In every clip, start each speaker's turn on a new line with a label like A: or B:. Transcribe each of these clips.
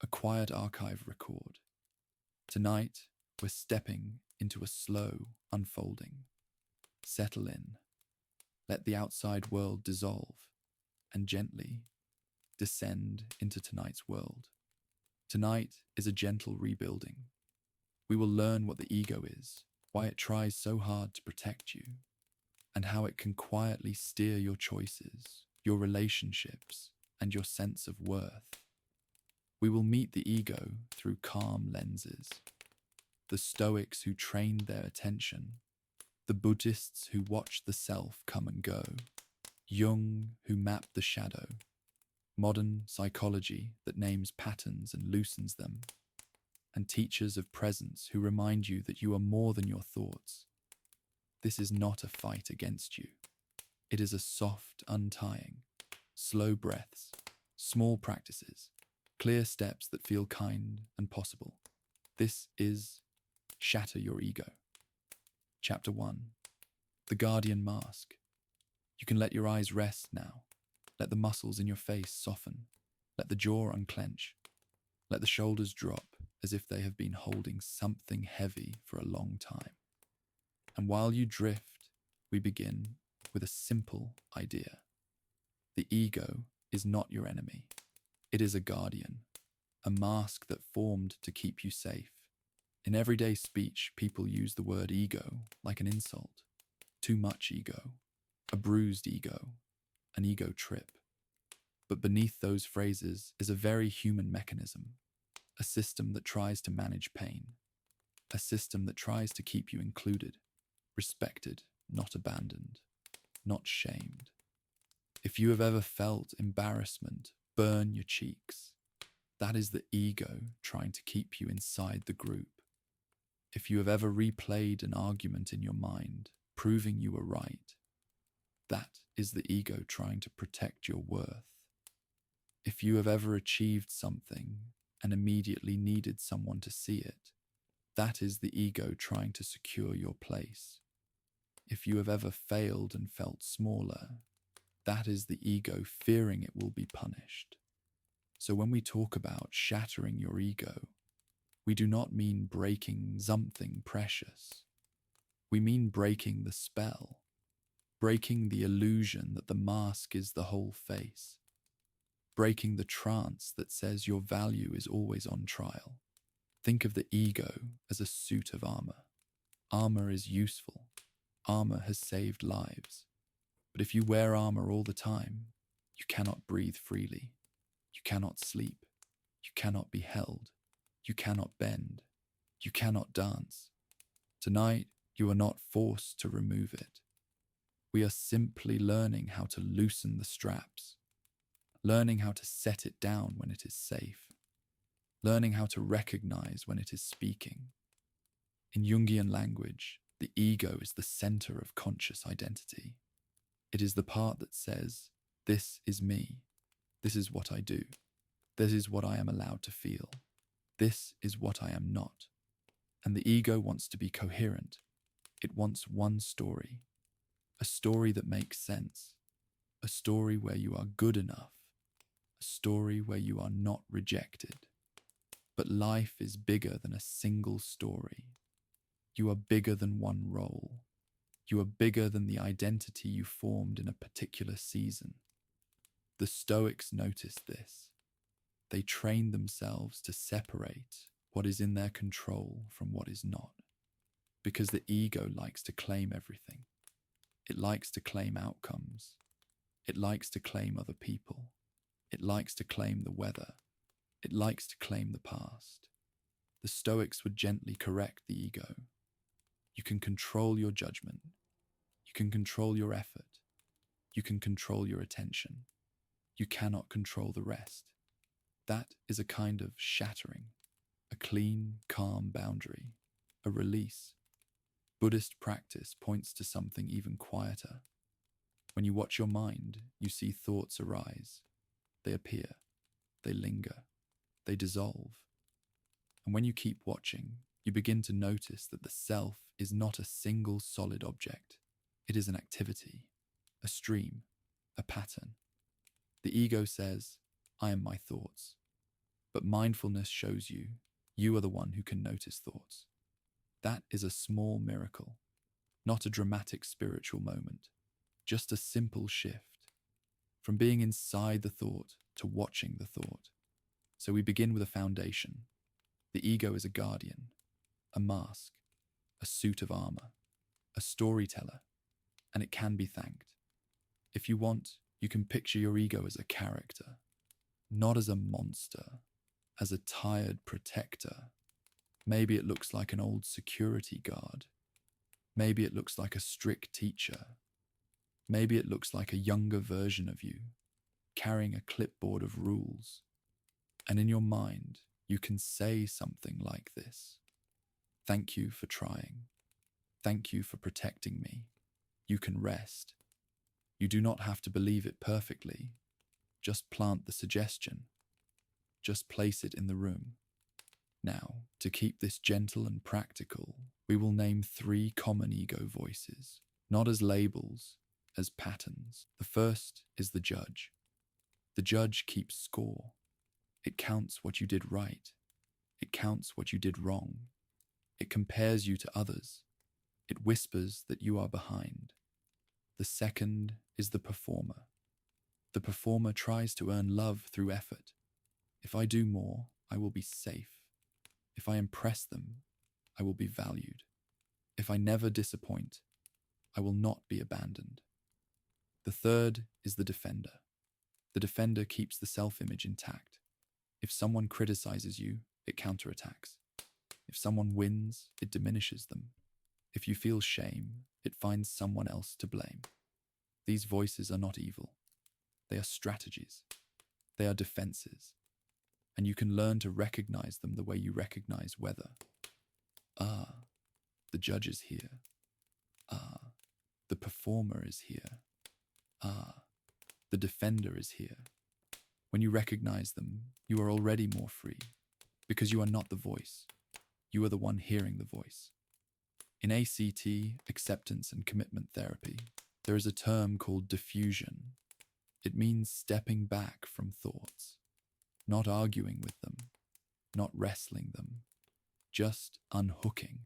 A: a quiet archive record. Tonight, we're stepping into a slow unfolding. Settle in, let the outside world dissolve, and gently descend into tonight's world. Tonight is a gentle rebuilding. We will learn what the ego is, why it tries so hard to protect you, and how it can quietly steer your choices, your relationships, and your sense of worth. We will meet the ego through calm lenses. The Stoics who trained their attention, the Buddhists who watched the self come and go, Jung who mapped the shadow, modern psychology that names patterns and loosens them, and teachers of presence who remind you that you are more than your thoughts. This is not a fight against you. It is a soft untying, slow breaths, small practices, clear steps that feel kind and possible. This is Shatter Your Ego. Chapter 1. The Guardian Mask. You can let your eyes rest now. Let the muscles in your face soften. Let the jaw unclench. Let the shoulders drop as if they have been holding something heavy for a long time. And while you drift, we begin with a simple idea. The ego is not your enemy. It is a guardian, a mask that formed to keep you safe. In everyday speech, people use the word ego like an insult. Too much ego, a bruised ego, an ego trip. But beneath those phrases is a very human mechanism, a system that tries to manage pain, a system that tries to keep you included, respected, not abandoned, not shamed. If you have ever felt embarrassment burn your cheeks, that is the ego trying to keep you inside the group. If you have ever replayed an argument in your mind, proving you were right, that is the ego trying to protect your worth. If you have ever achieved something and immediately needed someone to see it, that is the ego trying to secure your place. If you have ever failed and felt smaller, that is the ego fearing it will be punished. So when we talk about shattering your ego, we do not mean breaking something precious. We mean breaking the spell, breaking the illusion that the mask is the whole face, breaking the trance that says your value is always on trial. Think of the ego as a suit of armor. Armor is useful. Armor has saved lives. But if you wear armor all the time, you cannot breathe freely. You cannot sleep. You cannot be held. You cannot bend. You cannot dance. Tonight, you are not forced to remove it. We are simply learning how to loosen the straps, learning how to set it down when it is safe, learning how to recognize when it is speaking. In Jungian language, the ego is the center of conscious identity. It is the part that says, this is me. This is what I do. This is what I am allowed to feel. This is what I am not. And the ego wants to be coherent. It wants one story, a story that makes sense, a story where you are good enough, a story where you are not rejected. But life is bigger than a single story. You are bigger than one role. You are bigger than the identity you formed in a particular season. The Stoics noticed this. They trained themselves to separate what is in their control from what is not. Because the ego likes to claim everything. It likes to claim outcomes. It likes to claim other people. It likes to claim the weather. It likes to claim the past. The Stoics would gently correct the ego. You can control your judgment. You can control your effort. You can control your attention. You cannot control the rest. That is a kind of shattering, a clean, calm boundary, a release. Buddhist practice points to something even quieter. When you watch your mind, you see thoughts arise. They appear. They linger. They dissolve. And when you keep watching, you begin to notice that the self is not a single solid object. It is an activity, a stream, a pattern. The ego says, I am my thoughts. But mindfulness shows you, you are the one who can notice thoughts. That is a small miracle, not a dramatic spiritual moment, just a simple shift from being inside the thought to watching the thought. So we begin with a foundation. The ego is a guardian, a mask, a suit of armor, a storyteller, and it can be thanked. If you want, you can picture your ego as a character, not as a monster, as a tired protector. Maybe it looks like an old security guard. Maybe it looks like a strict teacher. Maybe it looks like a younger version of you, carrying a clipboard of rules. And in your mind, you can say something like this: "Thank you for trying. Thank you for protecting me. You can rest." You do not have to believe it perfectly. Just plant the suggestion. Just place it in the room. Now, to keep this gentle and practical, we will name 3 common ego voices, not as labels, as patterns. The first is the judge. The judge keeps score. It counts what you did right. It counts what you did wrong. It compares you to others. It whispers that you are behind. The second is the performer. The performer tries to earn love through effort. If I do more, I will be safe. If I impress them, I will be valued. If I never disappoint, I will not be abandoned. The third is the defender. The defender keeps the self-image intact. If someone criticizes you, it counterattacks. If someone wins, it diminishes them. If you feel shame, it finds someone else to blame. These voices are not evil. They are strategies. They are defenses. And you can learn to recognize them the way you recognize weather. Ah, the judge is here. Ah, the performer is here. Ah, the defender is here. When you recognize them, you are already more free, because you are not the voice. You are the one hearing the voice. In ACT, acceptance and commitment therapy, there is a term called defusion. It means stepping back from thoughts, not arguing with them, not wrestling them, just unhooking.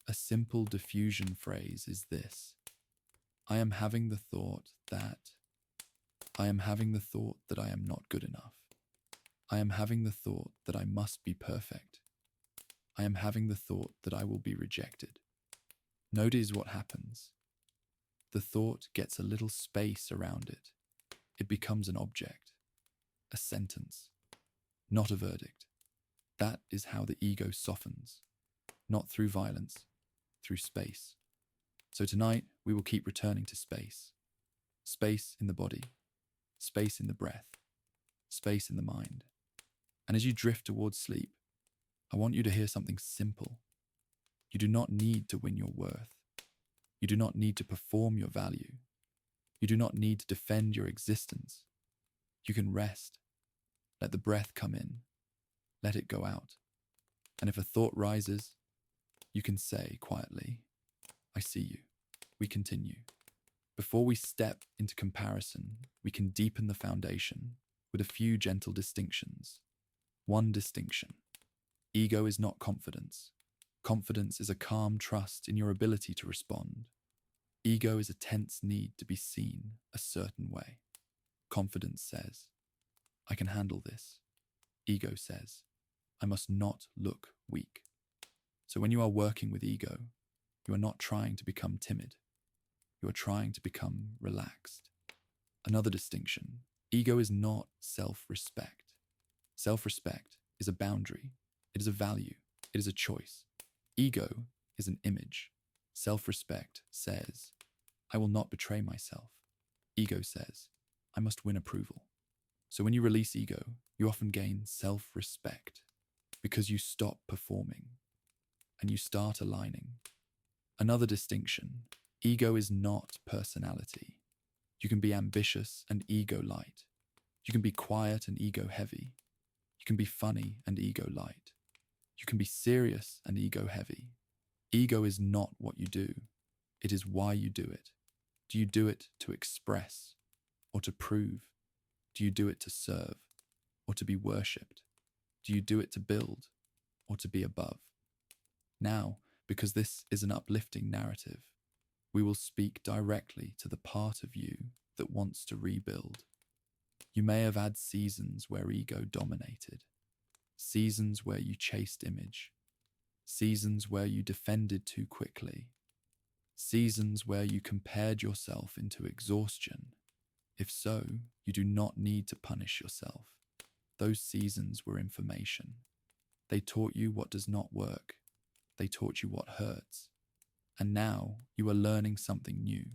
A: A simple defusion phrase is this: I am having the thought that I am not good enough. I am having the thought that I must be perfect. I am having the thought that I will be rejected. Notice what happens. The thought gets a little space around it. It becomes an object, a sentence, not a verdict. That is how the ego softens, not through violence, through space. So tonight, we will keep returning to space. Space in the body, space in the breath, space in the mind. And as you drift towards sleep, I want you to hear something simple. You do not need to win your worth. You do not need to perform your value. You do not need to defend your existence. You can rest. Let the breath come in. Let it go out. And if a thought rises, you can say quietly, I see you. We continue. Before we step into comparison, we can deepen the foundation with a few gentle distinctions. One distinction. Ego is not confidence. Confidence is a calm trust in your ability to respond. Ego is a tense need to be seen a certain way. Confidence says, I can handle this. Ego says, I must not look weak. So when you are working with ego, you are not trying to become timid. You are trying to become relaxed. Another distinction. Ego is not self-respect. Self-respect is a boundary. It is a value. It is a choice. Ego is an image. Self-respect says, I will not betray myself. Ego says, I must win approval. So when you release ego, you often gain self-respect because you stop performing and you start aligning. Another distinction. Ego is not personality. You can be ambitious and ego light. You can be quiet and ego heavy. You can be funny and ego light. You can be serious and ego heavy. Ego is not what you do. It is why you do it. Do you do it to express or to prove? Do you do it to serve or to be worshipped? Do you do it to build or to be above? Now, because this is an uplifting narrative, we will speak directly to the part of you that wants to rebuild. You may have had seasons where ego dominated, seasons where you chased image, seasons where you defended too quickly, seasons where you compared yourself into exhaustion. If so, you do not need to punish yourself. Those seasons were information. They taught you what does not work. They taught you what hurts. And now you are learning something new.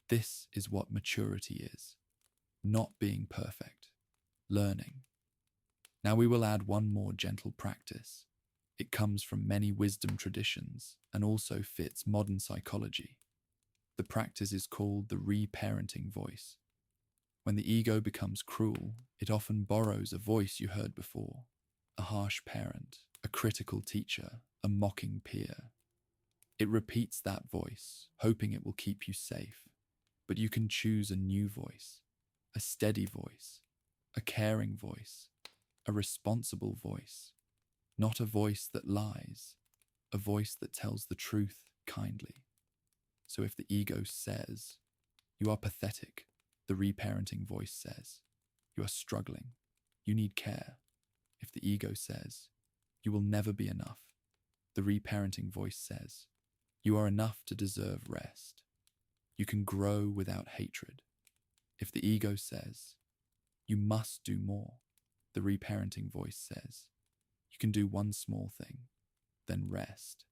A: This is what maturity is. Not being perfect. Learning. Now we will add one more gentle practice. It comes from many wisdom traditions and also fits modern psychology. The practice is called the reparenting voice. When the ego becomes cruel, it often borrows a voice you heard before, a harsh parent, a critical teacher, a mocking peer. It repeats that voice, hoping it will keep you safe. But you can choose a new voice, a steady voice, a caring voice, a responsible voice, not a voice that lies, a voice that tells the truth kindly. So if the ego says, "You are pathetic," the reparenting voice says, "You are struggling, you need care." If the ego says, "You will never be enough," the reparenting voice says, "You are enough to deserve rest. You can grow without hatred." If the ego says, "You must do more," the reparenting voice says, "You can do one small thing, then rest."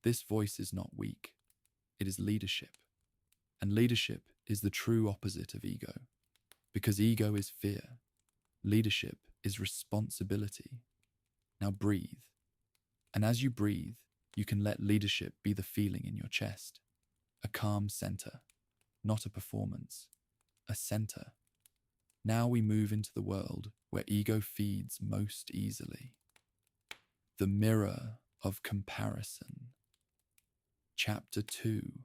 A: This voice is not weak, it is leadership. And leadership is the true opposite of ego. Because ego is fear, leadership is responsibility. Now breathe. And as you breathe, you can let leadership be the feeling in your chest. A calm center, not a performance, a center. Now we move into the world where ego feeds most easily. The mirror of comparison. Chapter 2.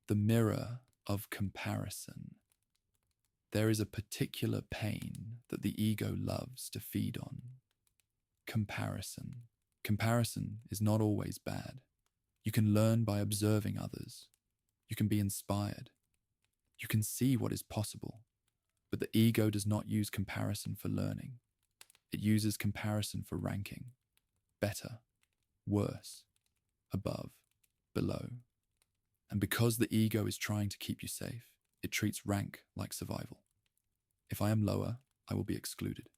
A: The mirror of comparison. There is a particular pain that the ego loves to feed on. Comparison. Comparison is not always bad. You can learn by observing others. You can be inspired. You can see what is possible. But the ego does not use comparison for learning. It uses comparison for ranking. Better, worse, above, below. And because the ego is trying to keep you safe, it treats rank like survival. If I am lower, I will be excluded.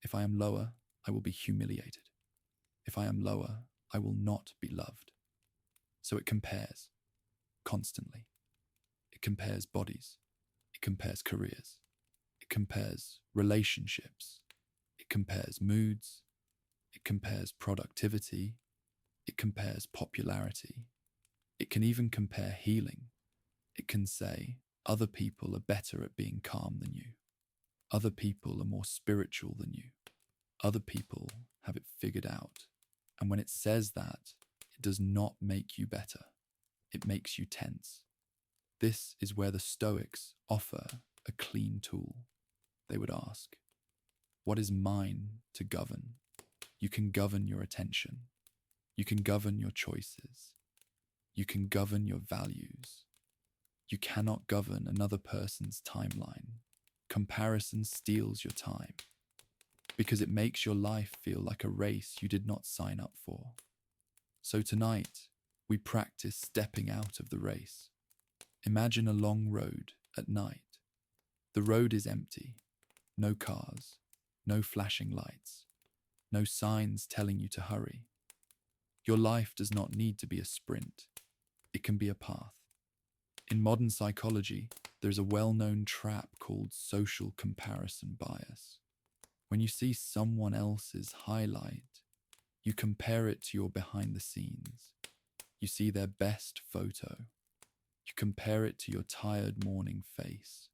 A: If I am lower, I will be humiliated. If I am lower, I will not be loved. So it compares, constantly. It compares bodies. It compares careers. It compares relationships. It compares moods. It compares productivity. It compares popularity. It can even compare healing. It can say, other people are better at being calm than you. Other people are more spiritual than you. Other people have it figured out. And when it says that, it does not make you better. It makes you tense. This is where the Stoics offer a clean tool. They would ask, what is mine to govern? You can govern your attention. You can govern your choices. You can govern your values. You cannot govern another person's timeline. Comparison steals your time because it makes your life feel like a race you did not sign up for. So tonight, we practice stepping out of the race. Imagine a long road at night. The road is empty. No cars, no flashing lights, no signs telling you to hurry. Your life does not need to be a sprint. It can be a path. In modern psychology, there's a well-known trap called social comparison bias. When you see someone else's highlight, you compare it to your behind the scenes. You see their best photo. You compare it to your tired morning face.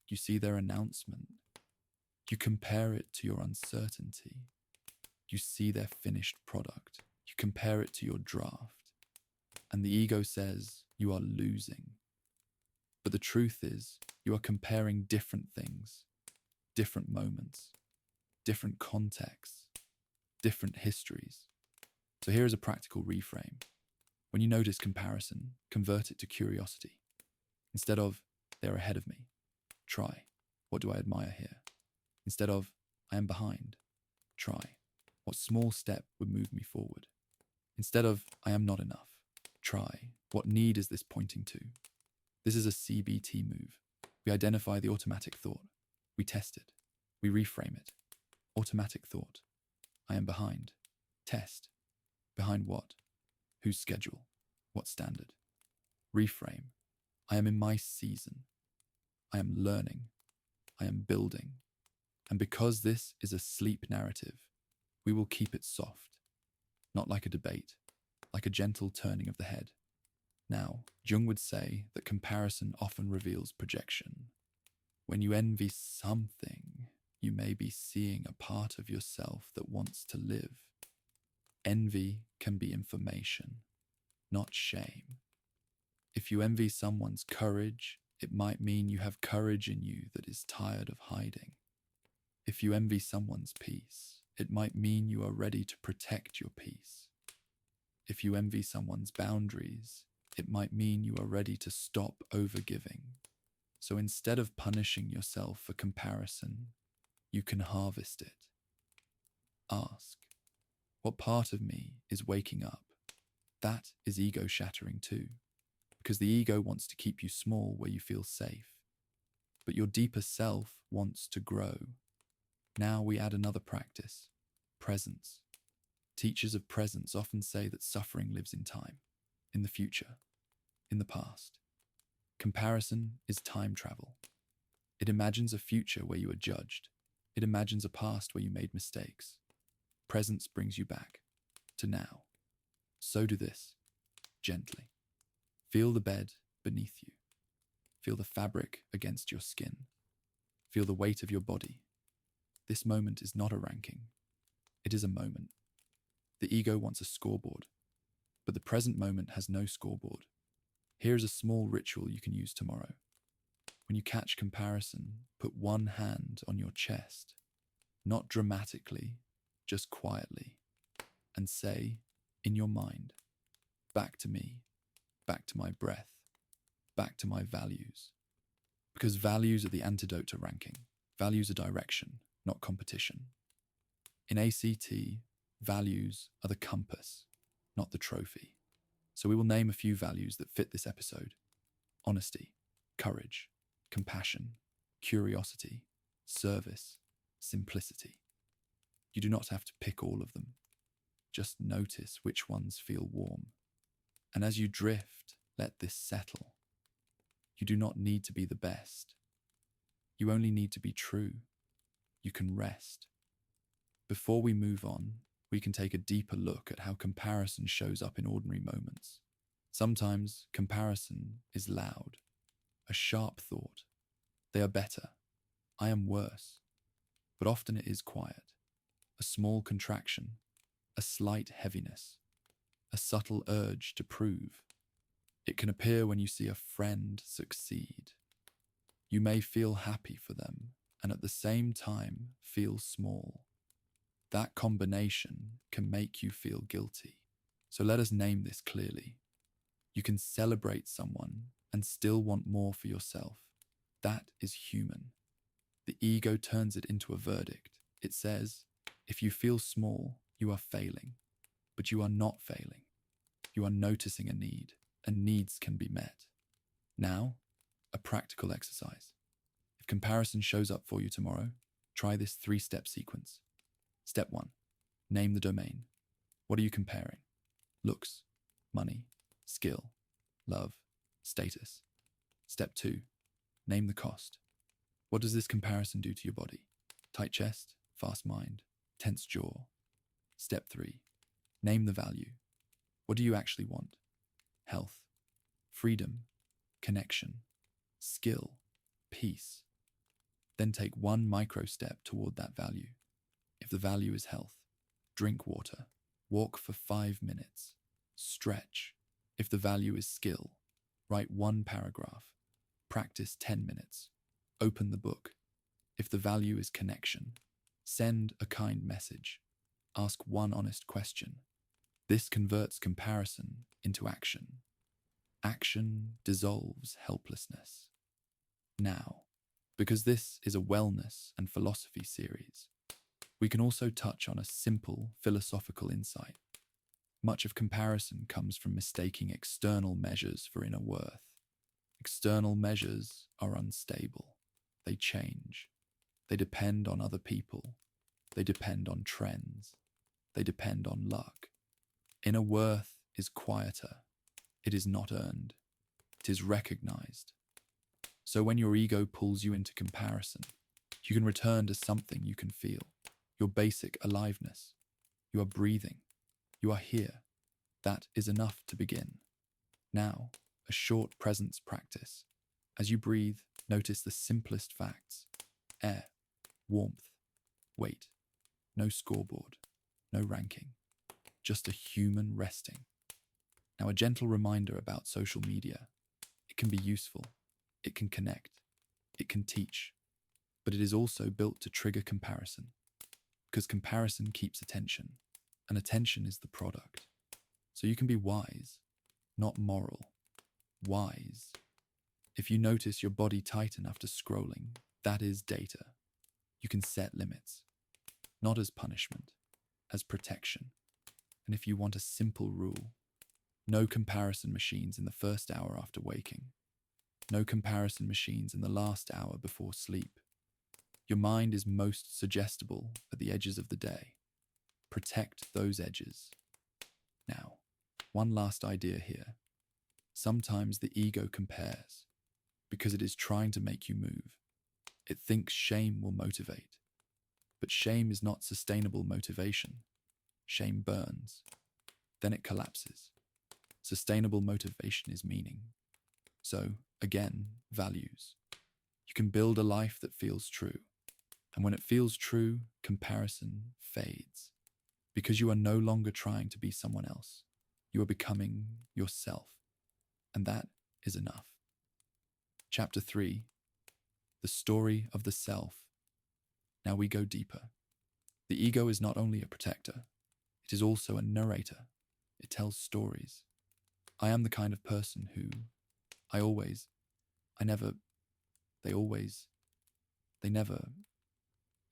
A: You see their announcement. You compare it to your uncertainty. You see their finished product. You compare it to your draft. And the ego says you are losing. But the truth is, you are comparing different things, different moments, different contexts, different histories. So here is a practical reframe. When you notice comparison, convert it to curiosity. Instead of, they're ahead of me, try, what do I admire here? Instead of, I am behind, try, what small step would move me forward? Instead of, I am not enough, try, what need is this pointing to? This is a CBT move. We identify the automatic thought. We test it. We reframe it. Automatic thought. I am behind. Test. Behind what? Whose schedule? What standard? Reframe. I am in my season. I am learning. I am building. And because this is a sleep narrative, we will keep it soft. Not like a debate, like a gentle turning of the head. Now, Jung would say that comparison often reveals projection. When you envy something, you may be seeing a part of yourself that wants to live. Envy can be information, not shame. If you envy someone's courage, it might mean you have courage in you that is tired of hiding. If you envy someone's peace, it might mean you are ready to protect your peace. If you envy someone's boundaries, it might mean you are ready to stop overgiving. So instead of punishing yourself for comparison, you can harvest it. Ask, what part of me is waking up? That is ego shattering too, because the ego wants to keep you small where you feel safe. But your deeper self wants to grow. Now we add another practice, presence. Teachers of presence often say that suffering lives in time, in the future, in the past. Comparison is time travel. It imagines a future where you are judged. It imagines a past where you made mistakes. Presence brings you back to now. So do this, gently. Feel the bed beneath you. Feel the fabric against your skin. Feel the weight of your body. This moment is not a ranking. It is a moment. The ego wants a scoreboard, but the present moment has no scoreboard. Here is a small ritual you can use tomorrow. When you catch comparison, put one hand on your chest, not dramatically, just quietly, and say, in your mind, back to me, back to my breath, back to my values. Because values are the antidote to ranking. Values are direction, not competition. In ACT, values are the compass, not the trophy. So we will name a few values that fit this episode. Honesty, courage, compassion, curiosity, service, simplicity. You do not have to pick all of them. Just notice which ones feel warm. And as you drift, let this settle. You do not need to be the best. You only need to be true. You can rest. Before we move on, we can take a deeper look at how comparison shows up in ordinary moments. Sometimes comparison is loud, a sharp thought. They are better. I am worse. But often it is quiet, a small contraction, a slight heaviness, a subtle urge to prove. It can appear when you see a friend succeed. You may feel happy for them and at the same time feel small. That combination can make you feel guilty. So let us name this clearly. You can celebrate someone and still want more for yourself. That is human. The ego turns it into a verdict. It says, if you feel small, you are failing. But you are not failing. You are noticing a need, and needs can be met. Now, a practical exercise. If comparison shows up for you tomorrow, try this 3-step sequence. Step 1. Name the domain. What are you comparing? Looks, money, skill, love, status. Step 2. Name the cost. What does this comparison do to your body? Tight chest, fast mind, tense jaw. Step 3. Name the value. What do you actually want? Health, freedom, connection, skill, peace. Then take one micro step toward that value. If the value is health, drink water, walk for 5 minutes, stretch. If the value is skill, write 1 paragraph, practice 10 minutes, open the book. If the value is connection, Send a kind message. Ask one honest question. This converts comparison into action. Action dissolves helplessness. Now, because this is a wellness and philosophy series, we can also touch on a simple philosophical insight. Much of comparison comes from mistaking external measures for inner worth. External measures are unstable. They change. They depend on other people. They depend on trends. They depend on luck. Inner worth is quieter. It is not earned. It is recognized. So when your ego pulls you into comparison, you can return to something you can feel. Your basic aliveness. You are breathing. You are here. That is enough to begin. Now, a short presence practice. As you breathe, notice the simplest facts. Air, warmth, weight. No scoreboard, no ranking. Just a human resting. Now, a gentle reminder about social media. It can be useful. It can connect. It can teach. But it is also built to trigger comparison. Because comparison keeps attention, and attention is the product. So you can be wise, not moral. Wise. If you notice your body tighten after scrolling, that is data. You can set limits, not as punishment, as protection. And if you want a simple rule, no comparison machines in the first hour after waking. No comparison machines in the last hour before sleep. Your mind is most suggestible at the edges of the day. Protect those edges. Now, one last idea here. Sometimes the ego compares because it is trying to make you move. It thinks shame will motivate. But shame is not sustainable motivation. Shame burns. Then it collapses. Sustainable motivation is meaning. So, again, values. You can build a life that feels true. And when it feels true, comparison fades. Because you are no longer trying to be someone else. You are becoming yourself. And that is enough. Chapter 3. The story of the self. Now we go deeper. The ego is not only a protector, it is also a narrator. It tells stories. I am the kind of person who,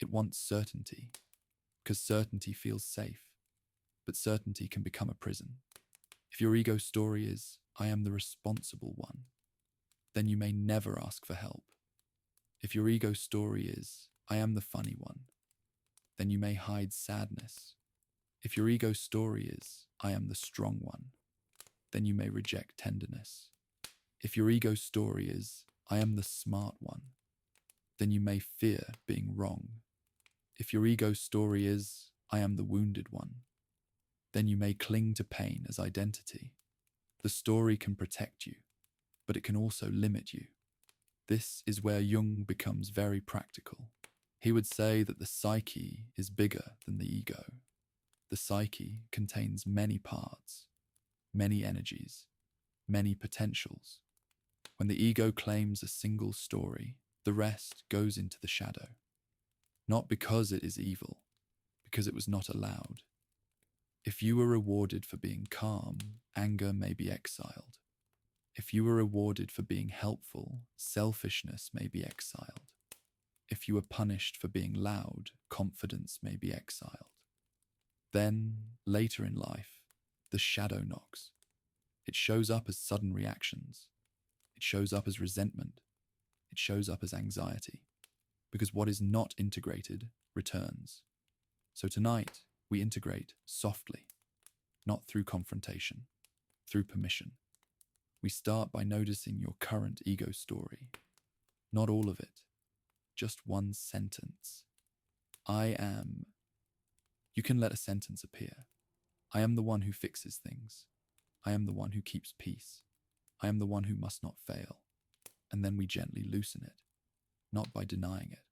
A: it wants certainty, because certainty feels safe, but certainty can become a prison. If your ego story is, I am the responsible one, then you may never ask for help. If your ego story is, I am the funny one, then you may hide sadness. If your ego story is, I am the strong one, then you may reject tenderness. If your ego story is, I am the smart one, then you may fear being wrong. If your ego story is, I am the wounded one, then you may cling to pain as identity. The story can protect you, but it can also limit you. This is where Jung becomes very practical. He would say that the psyche is bigger than the ego. The psyche contains many parts, many energies, many potentials. When the ego claims a single story, the rest goes into the shadow. Not because it is evil, because it was not allowed. If you were rewarded for being calm, anger may be exiled. If you were rewarded for being helpful, selfishness may be exiled. If you were punished for being loud, confidence may be exiled. Then, later in life, the shadow knocks. It shows up as sudden reactions. It shows up as resentment. It shows up as anxiety. Because what is not integrated returns. So tonight, we integrate softly, not through confrontation, through permission. We start by noticing your current ego story. Not all of it, just one sentence. I am. You can let a sentence appear. I am the one who fixes things. I am the one who keeps peace. I am the one who must not fail. And then we gently loosen it, not by denying it,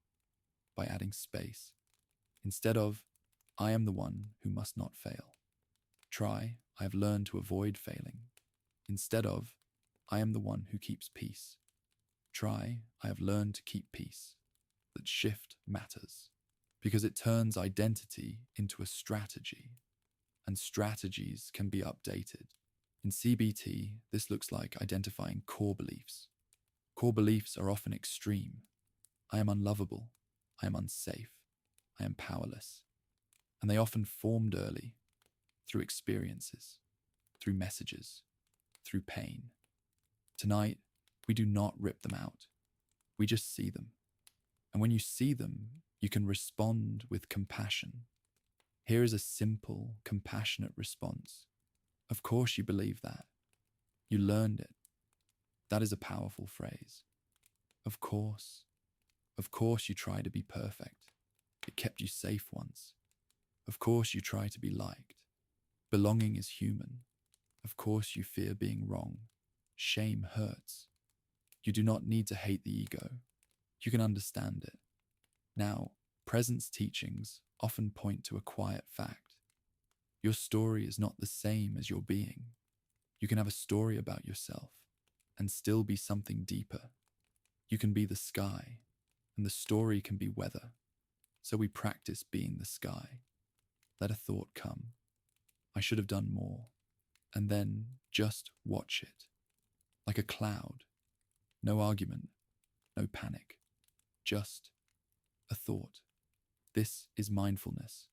A: by adding space. Instead of, I am the one who must not fail. Try, I have learned to avoid failing. Instead of, I am the one who keeps peace. Try, I have learned to keep peace. That shift matters, because it turns identity into a strategy, and strategies can be updated. In CBT, this looks like identifying core beliefs. Core beliefs are often extreme. I am unlovable. I am unsafe. I am powerless. And they often formed early, through experiences, through messages, through pain. Tonight, we do not rip them out. We just see them. And when you see them, you can respond with compassion. Here is a simple, compassionate response. Of course you believe that. You learned it. That is a powerful phrase. Of course. Of course you try to be perfect. It kept you safe once. Of course you try to be liked. Belonging is human. Of course you fear being wrong. Shame hurts. You do not need to hate the ego. You can understand it. Now, presence teachings often point to a quiet fact. Your story is not the same as your being. You can have a story about yourself and still be something deeper. You can be the sky, and the story can be weather. So we practice being the sky. Let a thought come. I should have done more. And then just watch it. Like a cloud. No argument. No panic. Just a thought. This is mindfulness.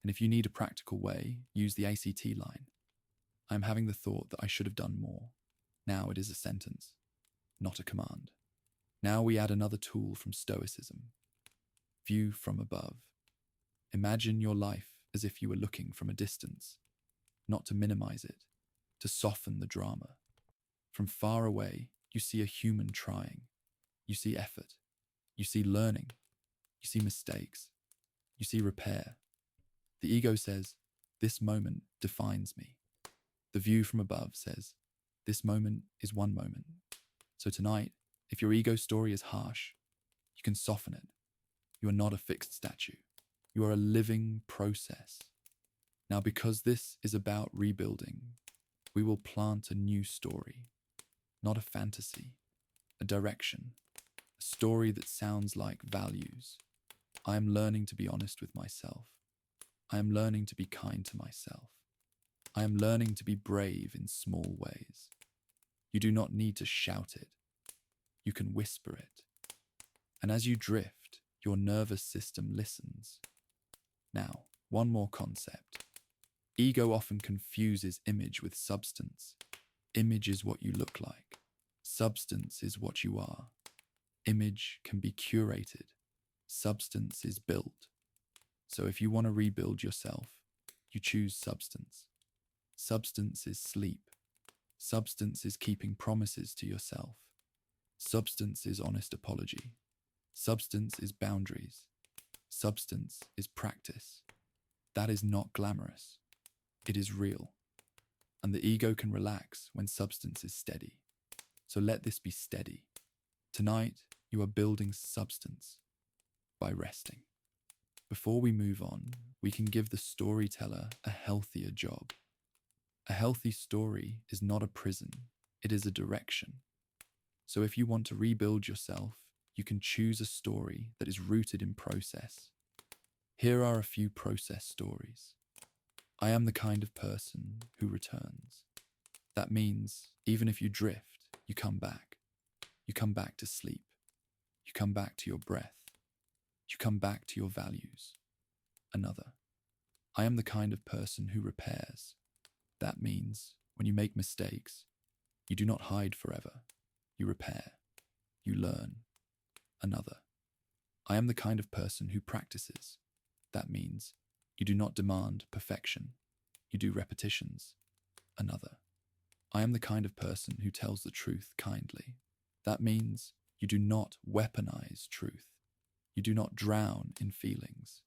A: And if you need a practical way, use the ACT line. I am having the thought that I should have done more. Now it is a sentence, not a command. Now we add another tool from Stoicism. View from above. Imagine your life as if you were looking from a distance, not to minimize it, to soften the drama. From far away, you see a human trying. You see effort. You see learning. You see mistakes. You see repair. The ego says, this moment defines me. The view from above says, this moment is one moment. So tonight, if your ego story is harsh, you can soften it. You are not a fixed statue. You are a living process. Now, because this is about rebuilding, we will plant a new story, not a fantasy, a direction, a story that sounds like values. I am learning to be honest with myself. I am learning to be kind to myself. I am learning to be brave in small ways. You do not need to shout it. You can whisper it. And as you drift, your nervous system listens. Now, one more concept. Ego often confuses image with substance. Image is what you look like. Substance is what you are. Image can be curated. Substance is built. So if you want to rebuild yourself, you choose substance. Substance is sleep. Substance is keeping promises to yourself. Substance is honest apology. Substance is boundaries. Substance is practice. That is not glamorous. It is real. And the ego can relax when substance is steady. So let this be steady. Tonight, you are building substance by resting. Before we move on, we can give the storyteller a healthier job. A healthy story is not a prison, it is a direction. So if you want to rebuild yourself, you can choose a story that is rooted in process. Here are a few process stories. I am the kind of person who returns. That means even if you drift, you come back. You come back to sleep. You come back to your breath. You come back to your values. Another. I am the kind of person who repairs. That means when you make mistakes, you do not hide forever. You repair. You learn. Another. I am the kind of person who practices. That means you do not demand perfection. You do repetitions. Another. I am the kind of person who tells the truth kindly. That means you do not weaponize truth. You do not drown in feelings.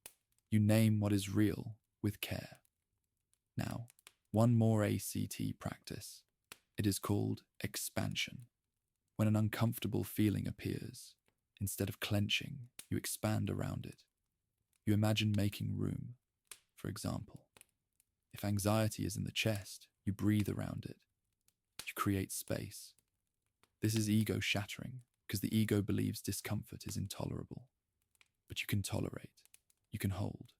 A: You name what is real with care. Now, one more ACT practice. It is called expansion. When an uncomfortable feeling appears, instead of clenching, you expand around it. You imagine making room. For example, if anxiety is in the chest, you breathe around it. You create space. This is ego shattering, because the ego believes discomfort is intolerable. But you can tolerate. you can hold.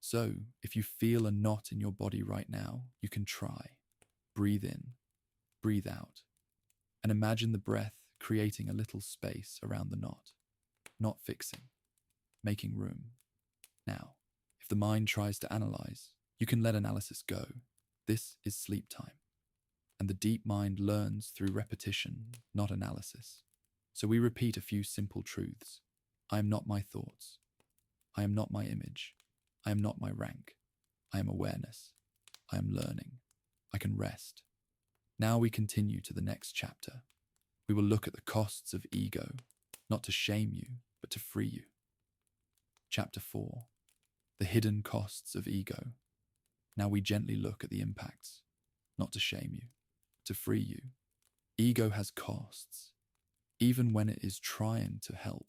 A: So, if you feel a knot in your body right now, you can try. Breathe in, breathe out, and imagine the breath creating a little space around the knot. Not fixing, making room. Now, if the mind tries to analyze, you can let analysis go. This is sleep time. And the deep mind learns through repetition, not analysis. So we repeat a few simple truths. I am not my thoughts. I am not my image. I am not my rank. I am awareness. I am learning. I can rest. Now we continue to the next chapter. We will look at the costs of ego, not to shame you, but to free you. Chapter 4. The hidden costs of ego. Now we gently look at the impacts, not to shame you, to free you. Ego has costs, even when it is trying to help.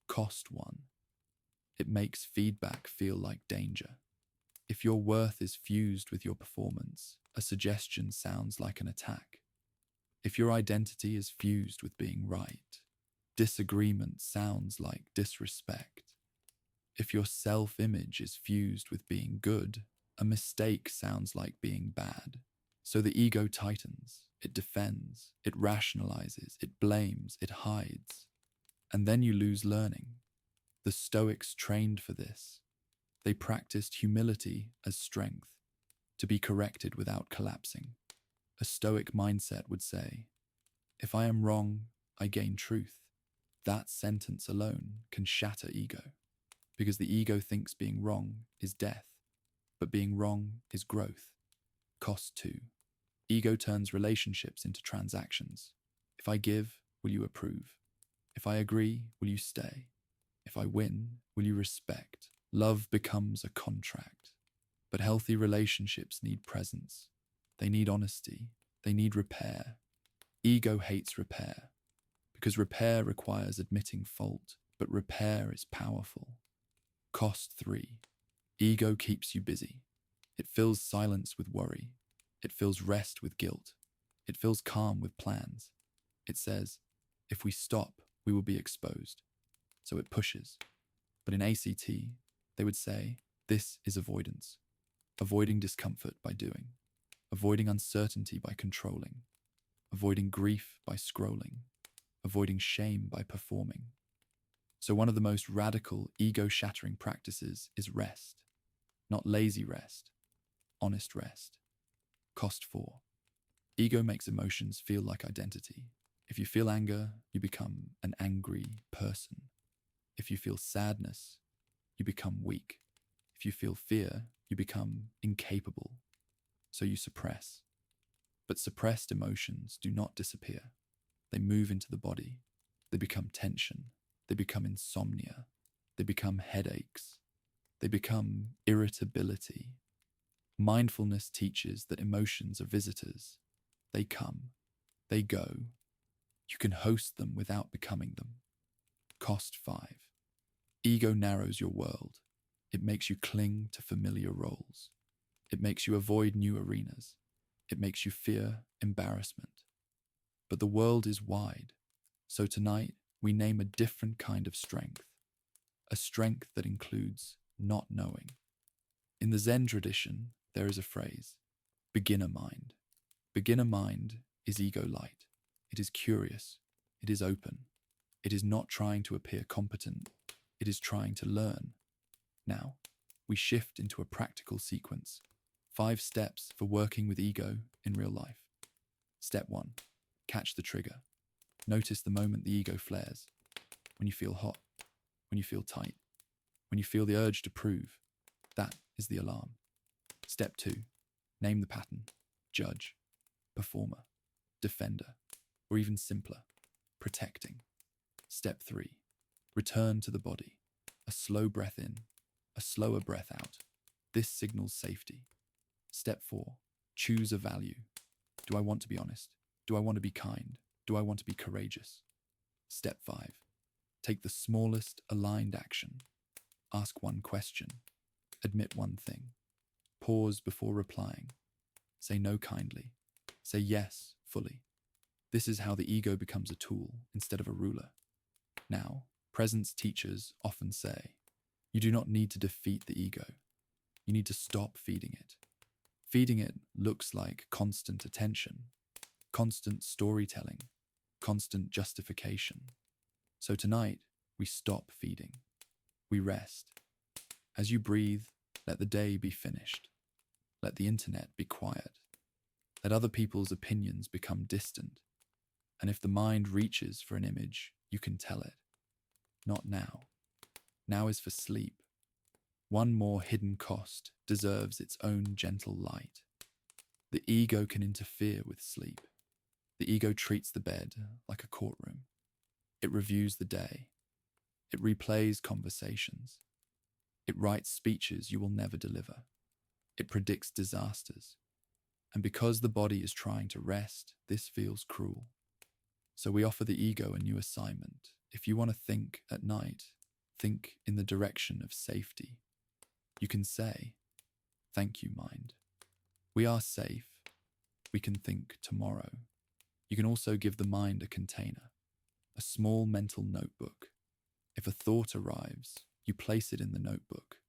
A: Cost 1. It makes feedback feel like danger. If your worth is fused with your performance, a suggestion sounds like an attack. If your identity is fused with being right, disagreement sounds like disrespect. If your self-image is fused with being good, a mistake sounds like being bad. So the ego tightens, it defends, it rationalizes, it blames, it hides. And then you lose learning. The Stoics trained for this. They practiced humility as strength, to be corrected without collapsing. A Stoic mindset would say, if I am wrong, I gain truth. That sentence alone can shatter ego, because the ego thinks being wrong is death, but being wrong is growth. Cost 2. Ego turns relationships into transactions. If I give, will you approve? If I agree, will you stay? If I win, will you respect? Love becomes a contract. But healthy relationships need presence. They need honesty. They need repair. Ego hates repair, because repair requires admitting fault, but repair is powerful. Cost 3. Ego keeps you busy. It fills silence with worry. It fills rest with guilt. It fills calm with plans. It says, if we stop, we will be exposed. So it pushes. But in ACT, they would say, this is avoidance. Avoiding discomfort by doing. Avoiding uncertainty by controlling. Avoiding grief by scrolling. Avoiding shame by performing. So one of the most radical ego-shattering practices is rest. Not lazy rest, honest rest. Cost 4. Ego makes emotions feel like identity. If you feel anger, you become an angry person. If you feel sadness, you become weak. If you feel fear, you become incapable. So you suppress. But suppressed emotions do not disappear. They move into the body. They become tension. They become insomnia. They become headaches. They become irritability. Mindfulness teaches that emotions are visitors. They come. They go. You can host them without becoming them. Cost 5. Ego narrows your world. It makes you cling to familiar roles. It makes you avoid new arenas. It makes you fear embarrassment. But the world is wide. So tonight, we name a different kind of strength. A strength that includes not knowing. In the Zen tradition, there is a phrase, beginner mind. Beginner mind is ego light. It is curious. It is open. It is not trying to appear competent. It is trying to learn. Now, we shift into a practical sequence. 5 steps for working with ego in real life. Step 1. Catch the trigger. Notice the moment the ego flares. When you feel hot. When you feel tight. When you feel the urge to prove. That is the alarm. Step 2. Name the pattern. Judge. Performer. Defender. Or even simpler. Protecting. Step 3. Return to the body. A slow breath in. A slower breath out. This signals safety. Step 4. Choose a value. Do I want to be honest? Do I want to be kind? Do I want to be courageous? Step 5. Take the smallest aligned action. Ask one question. Admit one thing. Pause before replying. Say no kindly. Say yes fully. This is how the ego becomes a tool instead of a ruler. Now, presence teachers often say, You do not need to defeat the ego. You need to stop feeding it. Feeding it looks like constant attention, constant storytelling, constant justification. So tonight, we stop feeding. We rest. As you breathe, let the day be finished. Let the internet be quiet. Let other people's opinions become distant. And if the mind reaches for an image, you can tell it. Not now. Now is for sleep. One more hidden cost deserves its own gentle light. The ego can interfere with sleep. The ego treats the bed like a courtroom. It reviews the day. It replays conversations. It writes speeches you will never deliver. It predicts disasters. And because the body is trying to rest, this feels cruel. So we offer the ego a new assignment. If you want to think at night, think in the direction of safety. You can say, "Thank you, mind. We are safe. We can think tomorrow." You can also give the mind a container, a small mental notebook. If a thought arrives, you place it in the notebook,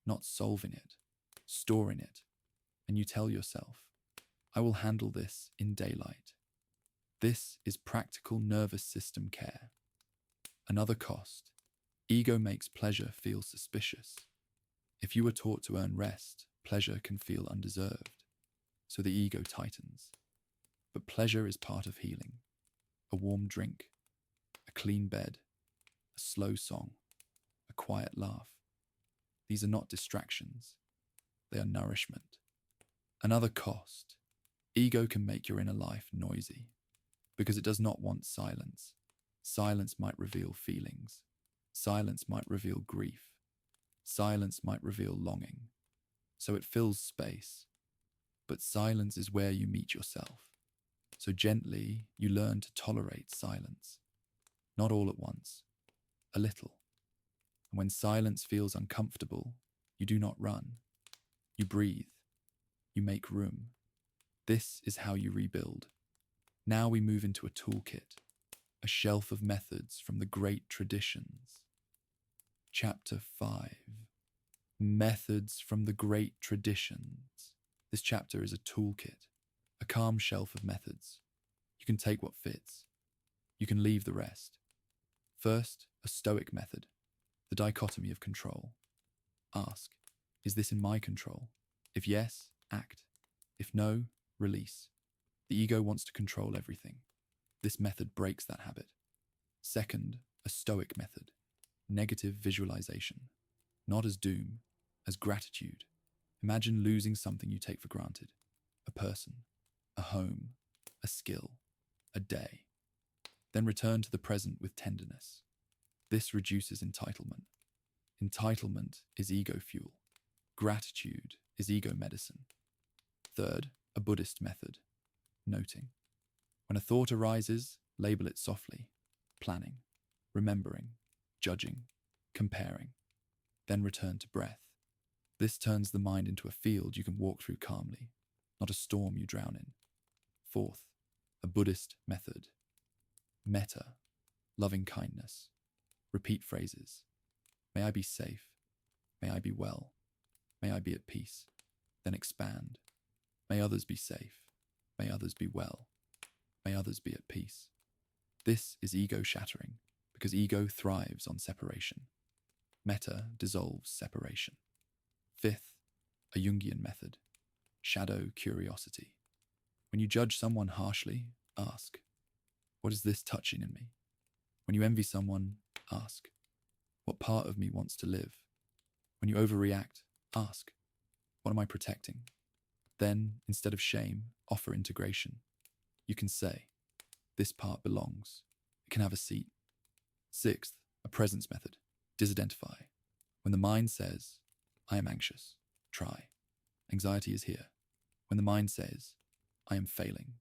A: not solving it, storing it, and you tell yourself, "I will handle this in daylight." This is practical nervous system care. Another cost, ego makes pleasure feel suspicious. If you were taught to earn rest, pleasure can feel undeserved, so the ego tightens. But pleasure is part of healing. A warm drink, a clean bed, a slow song, a quiet laugh. These are not distractions. They are nourishment. Another cost, ego can make your inner life noisy because it does not want silence. Silence might reveal feelings. Silence might reveal grief. Silence might reveal longing. So it fills space. But silence is where you meet yourself. So gently, you learn to tolerate silence. Not all at once, a little. And when silence feels uncomfortable, you do not run. You breathe. You make room. This is how you rebuild. Now we move into a toolkit, a shelf of methods from the great traditions. Chapter 5. Methods from the great traditions. This chapter is a toolkit, a calm shelf of methods. You can take what fits. You can leave the rest. First, a Stoic method, the dichotomy of control. Ask, is this in my control? If yes, act. If no, release. The ego wants to control everything. This method breaks that habit. Second, a Stoic method, negative visualization. Not as doom, as gratitude. Imagine losing something you take for granted. A person, a home, a skill, a day. Then return to the present with tenderness. This reduces entitlement. Entitlement is ego fuel. Gratitude is ego medicine. Third, a Buddhist method, noting. When a thought arises, label it softly. Planning, remembering, judging, comparing. Then return to breath. This turns the mind into a field you can walk through calmly, not a storm you drown in. Fourth, a Buddhist method. Metta, loving kindness. Repeat phrases. May I be safe. May I be well. May I be at peace. Then expand. May others be safe. May others be well. May others be at peace. This is ego shattering, because ego thrives on separation. Metta dissolves separation. Fifth, a Jungian method. Shadow curiosity. When you judge someone harshly, ask, what is this touching in me? When you envy someone, ask, what part of me wants to live? When you overreact, ask, what am I protecting? Then, instead of shame, offer integration. You can say, this part belongs. It can have a seat. Sixth, a presence method. Disidentify. When the mind says, I am anxious, try. Anxiety is here. When the mind says, I am failing,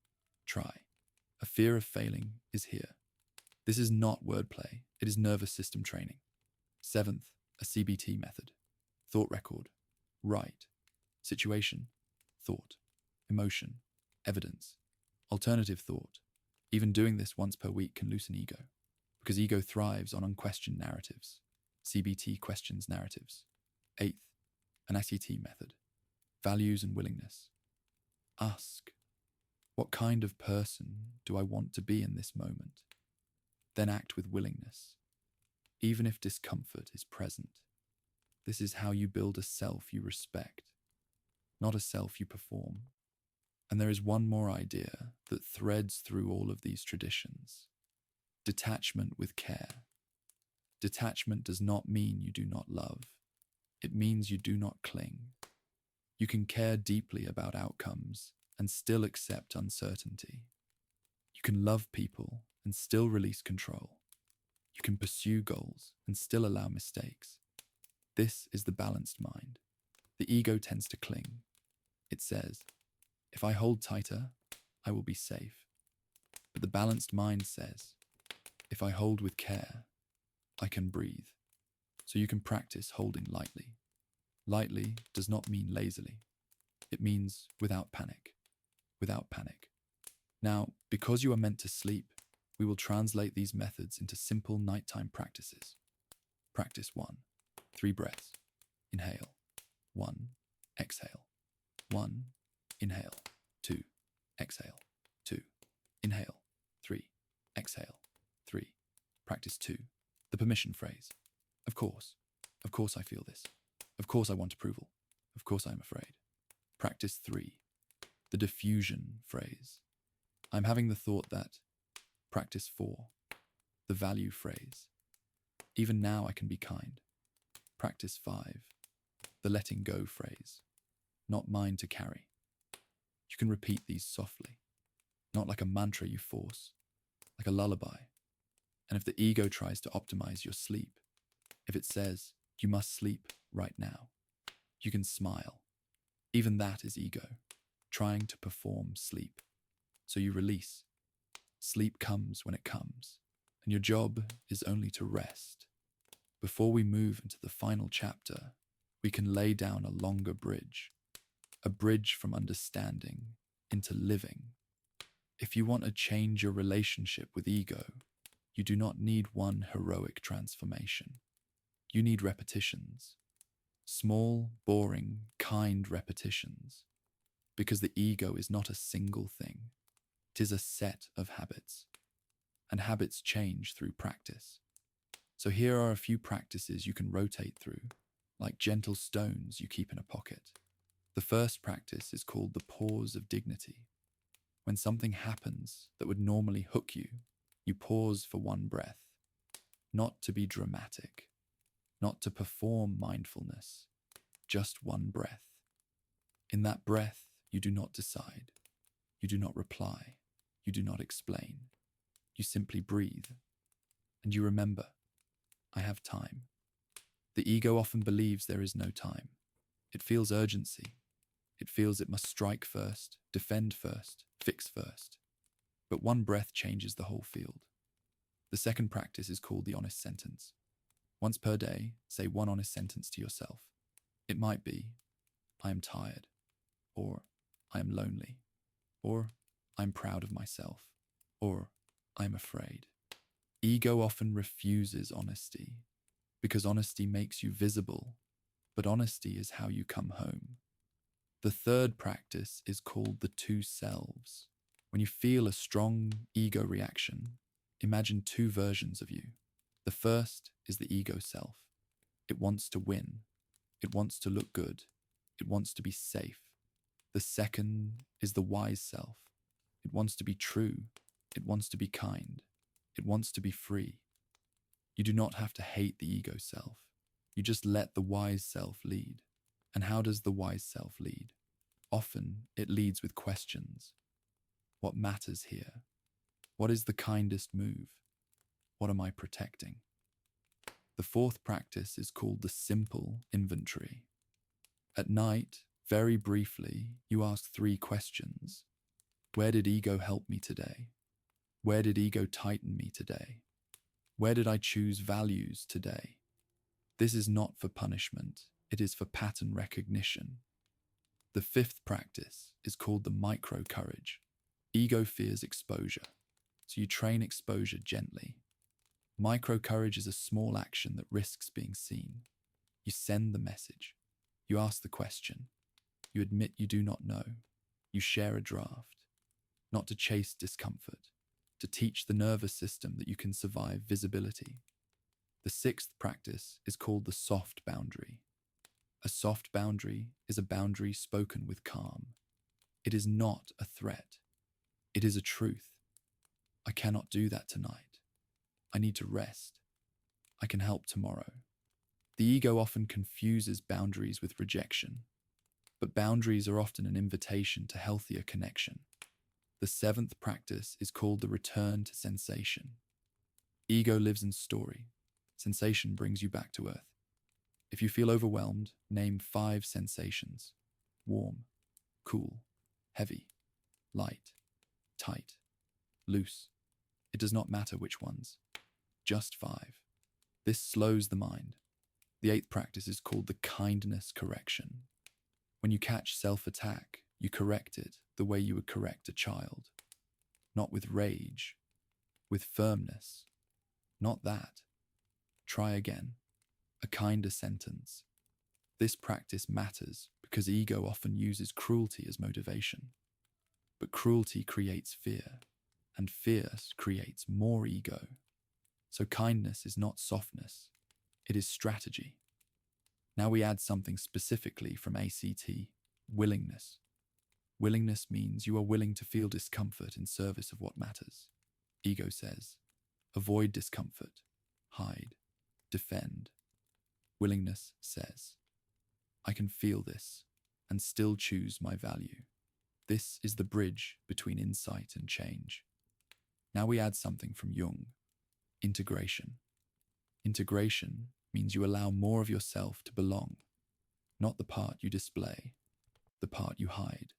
A: try. A fear of failing is here. This is not wordplay. It is nervous system training. Seventh, a CBT method. Thought record. Write. Situation. Thought. Emotion. Evidence. Alternative thought. Even doing this once per week can loosen ego, because ego thrives on unquestioned narratives. CBT questions narratives. 8th, an ICT method. Values and willingness. Ask, what kind of person do I want to be in this moment? Then act with willingness, even if discomfort is present. This is how you build a self you respect, not a self you perform. And there is one more idea that threads through all of these traditions. Detachment with care. Detachment does not mean you do not love. It means you do not cling. You can care deeply about outcomes and still accept uncertainty. You can love people and still release control. You can pursue goals and still allow mistakes. This is the balanced mind. The ego tends to cling. It says, if I hold tighter, I will be safe. But the balanced mind says, if I hold with care, I can breathe. So you can practice holding lightly. Lightly does not mean lazily. It means without panic. Without panic. Now, because you are meant to sleep, we will translate these methods into simple nighttime practices. Practice 1. 3 breaths. Inhale. 1. Exhale. 1. Inhale. 2. Exhale. 2. Inhale. 3. Exhale. 3. Practice 2. The permission phrase. Of course. Of course I feel this. Of course I want approval. Of course I am afraid. Practice 3. The diffusion phrase. I'm having the thought that. Practice 4. The value phrase. Even now I can be kind. Practice 5. The letting go phrase. Not mine to carry. You can repeat these softly, not like a mantra you force, like a lullaby. And if the ego tries to optimize your sleep, if it says, you must sleep right now, you can smile. Even that is ego, trying to perform sleep. So you release. Sleep comes when it comes, and your job is only to rest. Before we move into the final chapter, we can lay down a longer bridge, a bridge from understanding into living. If you want to change your relationship with ego, you do not need one heroic transformation. You need repetitions. Small, boring, kind repetitions. Because the ego is not a single thing. It is a set of habits. And habits change through practice. So here are a few practices you can rotate through, like gentle stones you keep in a pocket. The first practice is called the pause of dignity. When something happens that would normally hook you, you pause for one breath. Not to be dramatic, not to perform mindfulness, just one breath. In that breath, you do not decide, you do not reply, you do not explain. You simply breathe, and you remember, I have time. The ego often believes there is no time. It feels urgency. It feels it must strike first, defend first, fix first. But one breath changes the whole field. The second practice is called the honest sentence. Once per day, say one honest sentence to yourself. It might be, I am tired, or I am lonely, or I am proud of myself, or I am afraid. Ego often refuses honesty, because honesty makes you visible, but honesty is how you come home. The third practice is called the two selves. When you feel a strong ego reaction, imagine two versions of you. The first is the ego self. It wants to win. It wants to look good. It wants to be safe. The second is the wise self. It wants to be true. It wants to be kind. It wants to be free. You do not have to hate the ego self. You just let the wise self lead. And how does the wise self lead? Often it leads with questions. What matters here? What is the kindest move? What am I protecting? The fourth practice is called the simple inventory. At night, very briefly, you ask 3 questions. Where did ego help me today? Where did ego tighten me today? Where did I choose values today? This is not for punishment. It is for pattern recognition. The fifth practice is called the micro courage. Ego fears exposure, so you train exposure gently. Micro courage is a small action that risks being seen. You send the message. You ask the question. You admit you do not know. You share a draft. Not to chase discomfort, to teach the nervous system that you can survive visibility. The sixth practice is called the soft boundary. A soft boundary is a boundary spoken with calm. It is not a threat. It is a truth. I cannot do that tonight. I need to rest. I can help tomorrow. The ego often confuses boundaries with rejection, but boundaries are often an invitation to healthier connection. The seventh practice is called the return to sensation. Ego lives in story. Sensation brings you back to earth. If you feel overwhelmed, name 5 sensations: warm, cool, heavy, light, tight, loose. It does not matter which ones. Just 5. This slows the mind. The 8th practice is called the kindness correction. When you catch self-attack, you correct it the way you would correct a child. Not with rage, with firmness. Not that. Try again. A kinder sentence. This practice matters because ego often uses cruelty as motivation. But cruelty creates fear, and fear creates more ego. So kindness is not softness, it is strategy. Now we add something specifically from ACT, willingness. Willingness means you are willing to feel discomfort in service of what matters. Ego says, avoid discomfort, hide, defend. Willingness says, I can feel this and still choose my value. This is the bridge between insight and change. Now we add something from Jung, integration. Integration means you allow more of yourself to belong, not the part you display, the part you hide.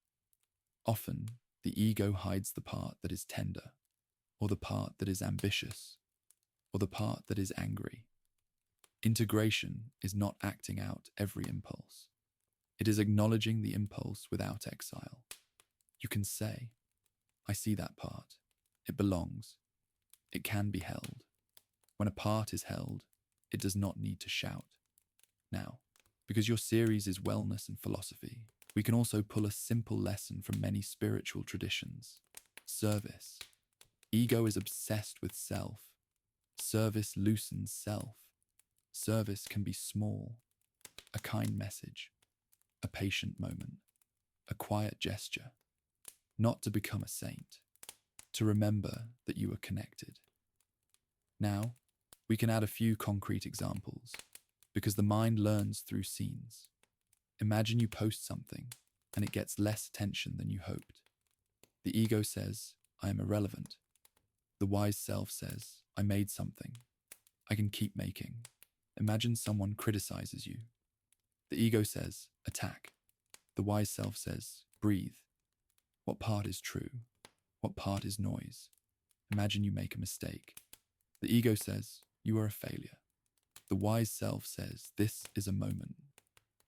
A: Often, the ego hides the part that is tender, or the part that is ambitious, or the part that is angry. Integration is not acting out every impulse. It is acknowledging the impulse without exile. You can say, I see that part. It belongs. It can be held. When a part is held, it does not need to shout. Now, because your series is wellness and philosophy, we can also pull a simple lesson from many spiritual traditions. Service. Ego is obsessed with self. Service loosens self. Service can be small, a kind message, a patient moment, a quiet gesture, not to become a saint, to remember that you are connected. Now, we can add a few concrete examples, because the mind learns through scenes. Imagine you post something, and it gets less attention than you hoped. The ego says, I am irrelevant. The wise self says, I made something. I can keep making. Imagine someone criticizes you. The ego says, attack. The wise self says, breathe. What part is true? What part is noise? Imagine you make a mistake. The ego says, you are a failure. The wise self says, this is a moment.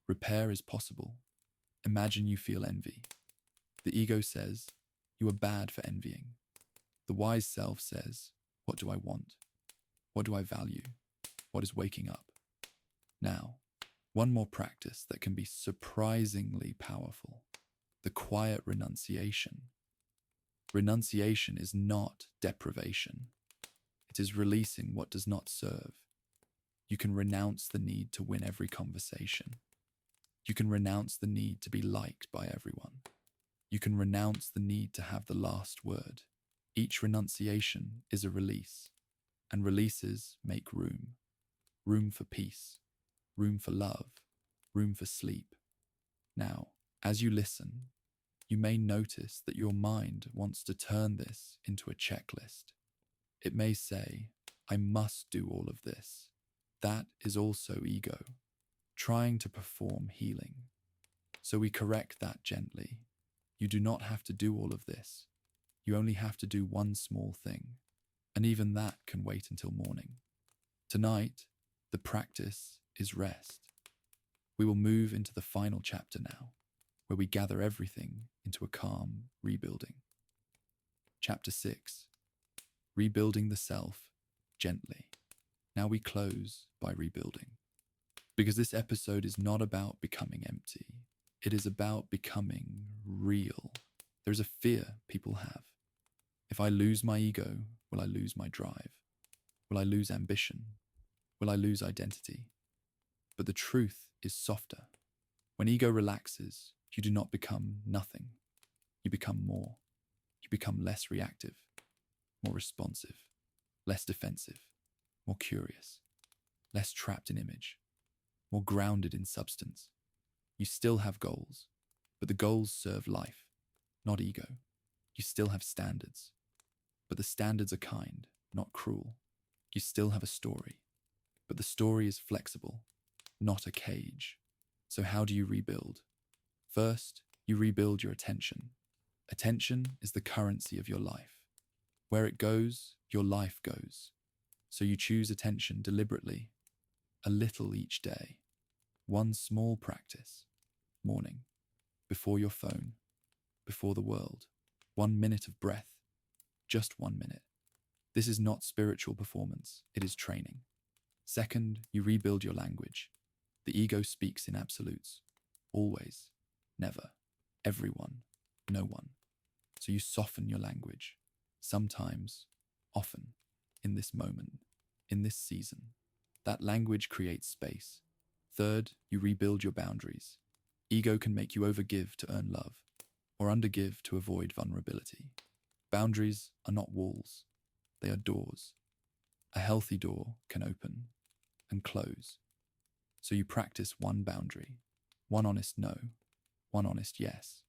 A: Repair is possible. Imagine you feel envy. The ego says, you are bad for envying. The wise self says, what do I want? What do I value? What is waking up? Now, one more practice that can be surprisingly powerful: the quiet renunciation. Renunciation is not deprivation. It is releasing what does not serve. You can renounce the need to win every conversation. You can renounce the need to be liked by everyone. You can renounce the need to have the last word. Each renunciation is a release, and releases make room. Room for peace, room for love, room for sleep. Now, as you listen, you may notice that your mind wants to turn this into a checklist. It may say, I must do all of this. That is also ego, trying to perform healing. So we correct that gently. You do not have to do all of this. You only have to do one small thing, and even that can wait until morning. Tonight, the practice is rest. We will move into the final chapter now, where we gather everything into a calm rebuilding. Chapter 6. Rebuilding the self gently. Now we close by rebuilding. Because this episode is not about becoming empty. It is about becoming real. There's a fear people have. If I lose my ego, will I lose my drive? Will I lose ambition? Will I lose identity? But the truth is softer. When ego relaxes, you do not become nothing. You become more. You become less reactive, more responsive, less defensive, more curious, less trapped in image, more grounded in substance. You still have goals, but the goals serve life, not ego. You still have standards, but the standards are kind, not cruel. You still have a story, but the story is flexible, not a cage. So how do you rebuild? First, you rebuild your attention. Attention is the currency of your life. Where it goes, your life goes. So you choose attention deliberately, a little each day. One small practice. Morning, before your phone, before the world. 1 minute of breath, just 1 minute. This is not spiritual performance, it is training. Second, you rebuild your language. The ego speaks in absolutes. Always, never, everyone, no one. So you soften your language. Sometimes, often, in this moment, in this season. That language creates space. Third, you rebuild your boundaries. Ego can make you overgive to earn love, or undergive to avoid vulnerability. Boundaries are not walls, they are doors. A healthy door can open and close. So you practice one boundary, one honest no, one honest yes.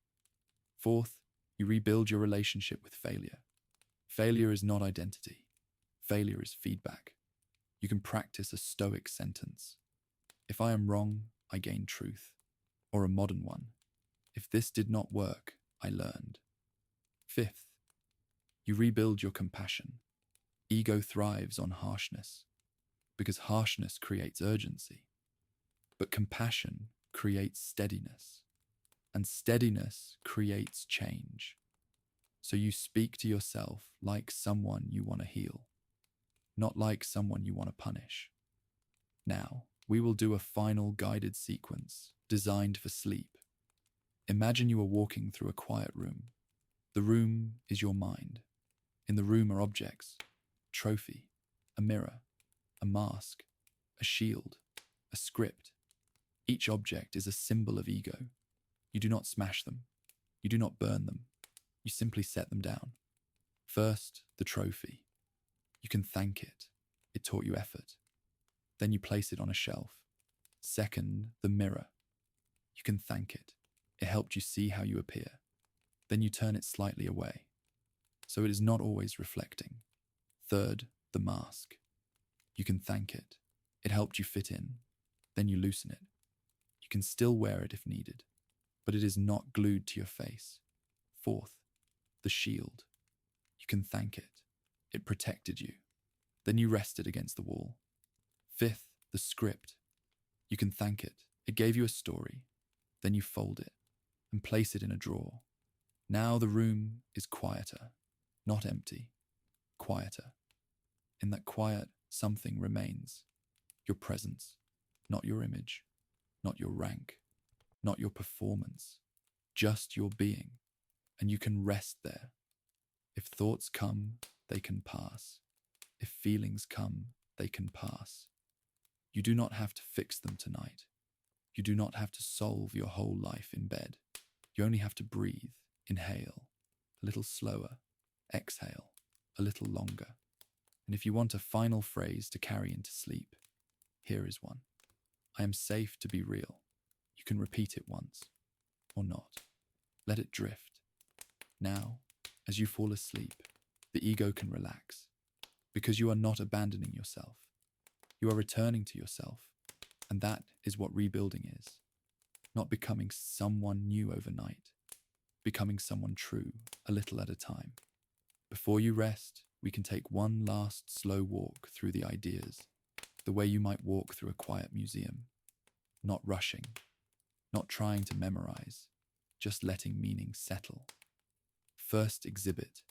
A: Fourth, you rebuild your relationship with failure. Failure is not identity. Failure is feedback. You can practice a Stoic sentence. If I am wrong, I gain truth. Or a modern one. If this did not work, I learned. Fifth, you rebuild your compassion. Ego thrives on harshness, because harshness creates urgency. But compassion creates steadiness, and steadiness creates change. So you speak to yourself like someone you want to heal, not like someone you want to punish. Now, we will do a final guided sequence designed for sleep. Imagine you are walking through a quiet room. The room is your mind. In the room are objects, a trophy, a mirror, a mask, a shield, a script. Each object is a symbol of ego. You do not smash them. You do not burn them. You simply set them down. First, the trophy. You can thank it. It taught you effort. Then you place it on a shelf. Second, the mirror. You can thank it. It helped you see how you appear. Then you turn it slightly away, so it is not always reflecting. Third, the mask. You can thank it. It helped you fit in. Then you loosen it. You can still wear it if needed, but it is not glued to your face. Fourth, the shield. You can thank it. It protected you. Then you rest it against the wall. Fifth, the script. You can thank it. It gave you a story. Then you fold it and place it in a drawer. Now the room is quieter, not empty, quieter. In that quiet, something remains. Your presence, not your image, not your rank, not your performance, just your being. And you can rest there. If thoughts come, they can pass. If feelings come, they can pass. You do not have to fix them tonight. You do not have to solve your whole life in bed. You only have to breathe, inhale, a little slower, exhale, a little longer. And if you want a final phrase to carry into sleep, here is one. I am safe to be real. You can repeat it once, or not. Let it drift. Now, as you fall asleep, the ego can relax, because you are not abandoning yourself. You are returning to yourself, and that is what rebuilding is. Not becoming someone new overnight, becoming someone true, a little at a time. Before you rest, we can take one last slow walk through the ideas, the way you might walk through a quiet museum. Not rushing, not trying to memorize, just letting meaning settle. First exhibit.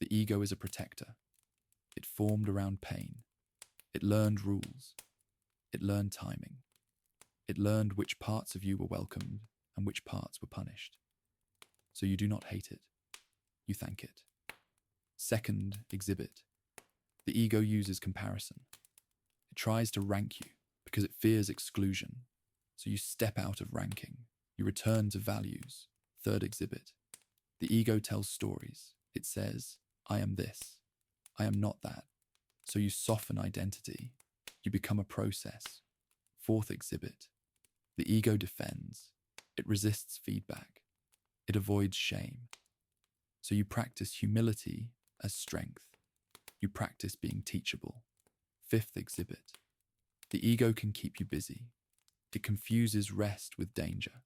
A: The ego is a protector. It formed around pain. It learned rules. It learned timing. It learned which parts of you were welcomed and which parts were punished. So you do not hate it. You thank it. Second exhibit. The ego uses comparison. It tries to rank you because it fears exclusion. So you step out of ranking. You return to values. Third exhibit. The ego tells stories. It says, I am this. I am not that. So you soften identity. You become a process. Fourth exhibit. The ego defends. It resists feedback. It avoids shame. So you practice humility as strength. You practice being teachable. Fifth exhibit. The ego can keep you busy. It confuses rest with danger.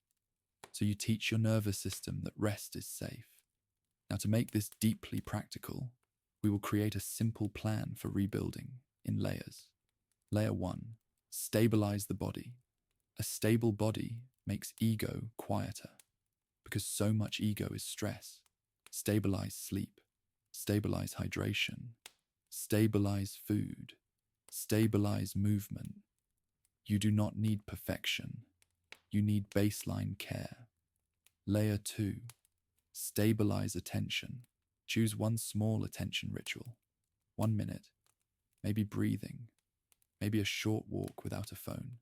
A: So you teach your nervous system that rest is safe. Now, to make this deeply practical, we will create a simple plan for rebuilding in layers. Layer 1. Stabilize the body. A stable body makes ego quieter because so much ego is stress. Stabilize sleep. Stabilize hydration. Stabilize food. Stabilize movement. You do not need perfection. You need baseline care. Layer 2. Stabilize attention. Choose one small attention ritual. 1 minute. Maybe breathing. Maybe a short walk without a phone.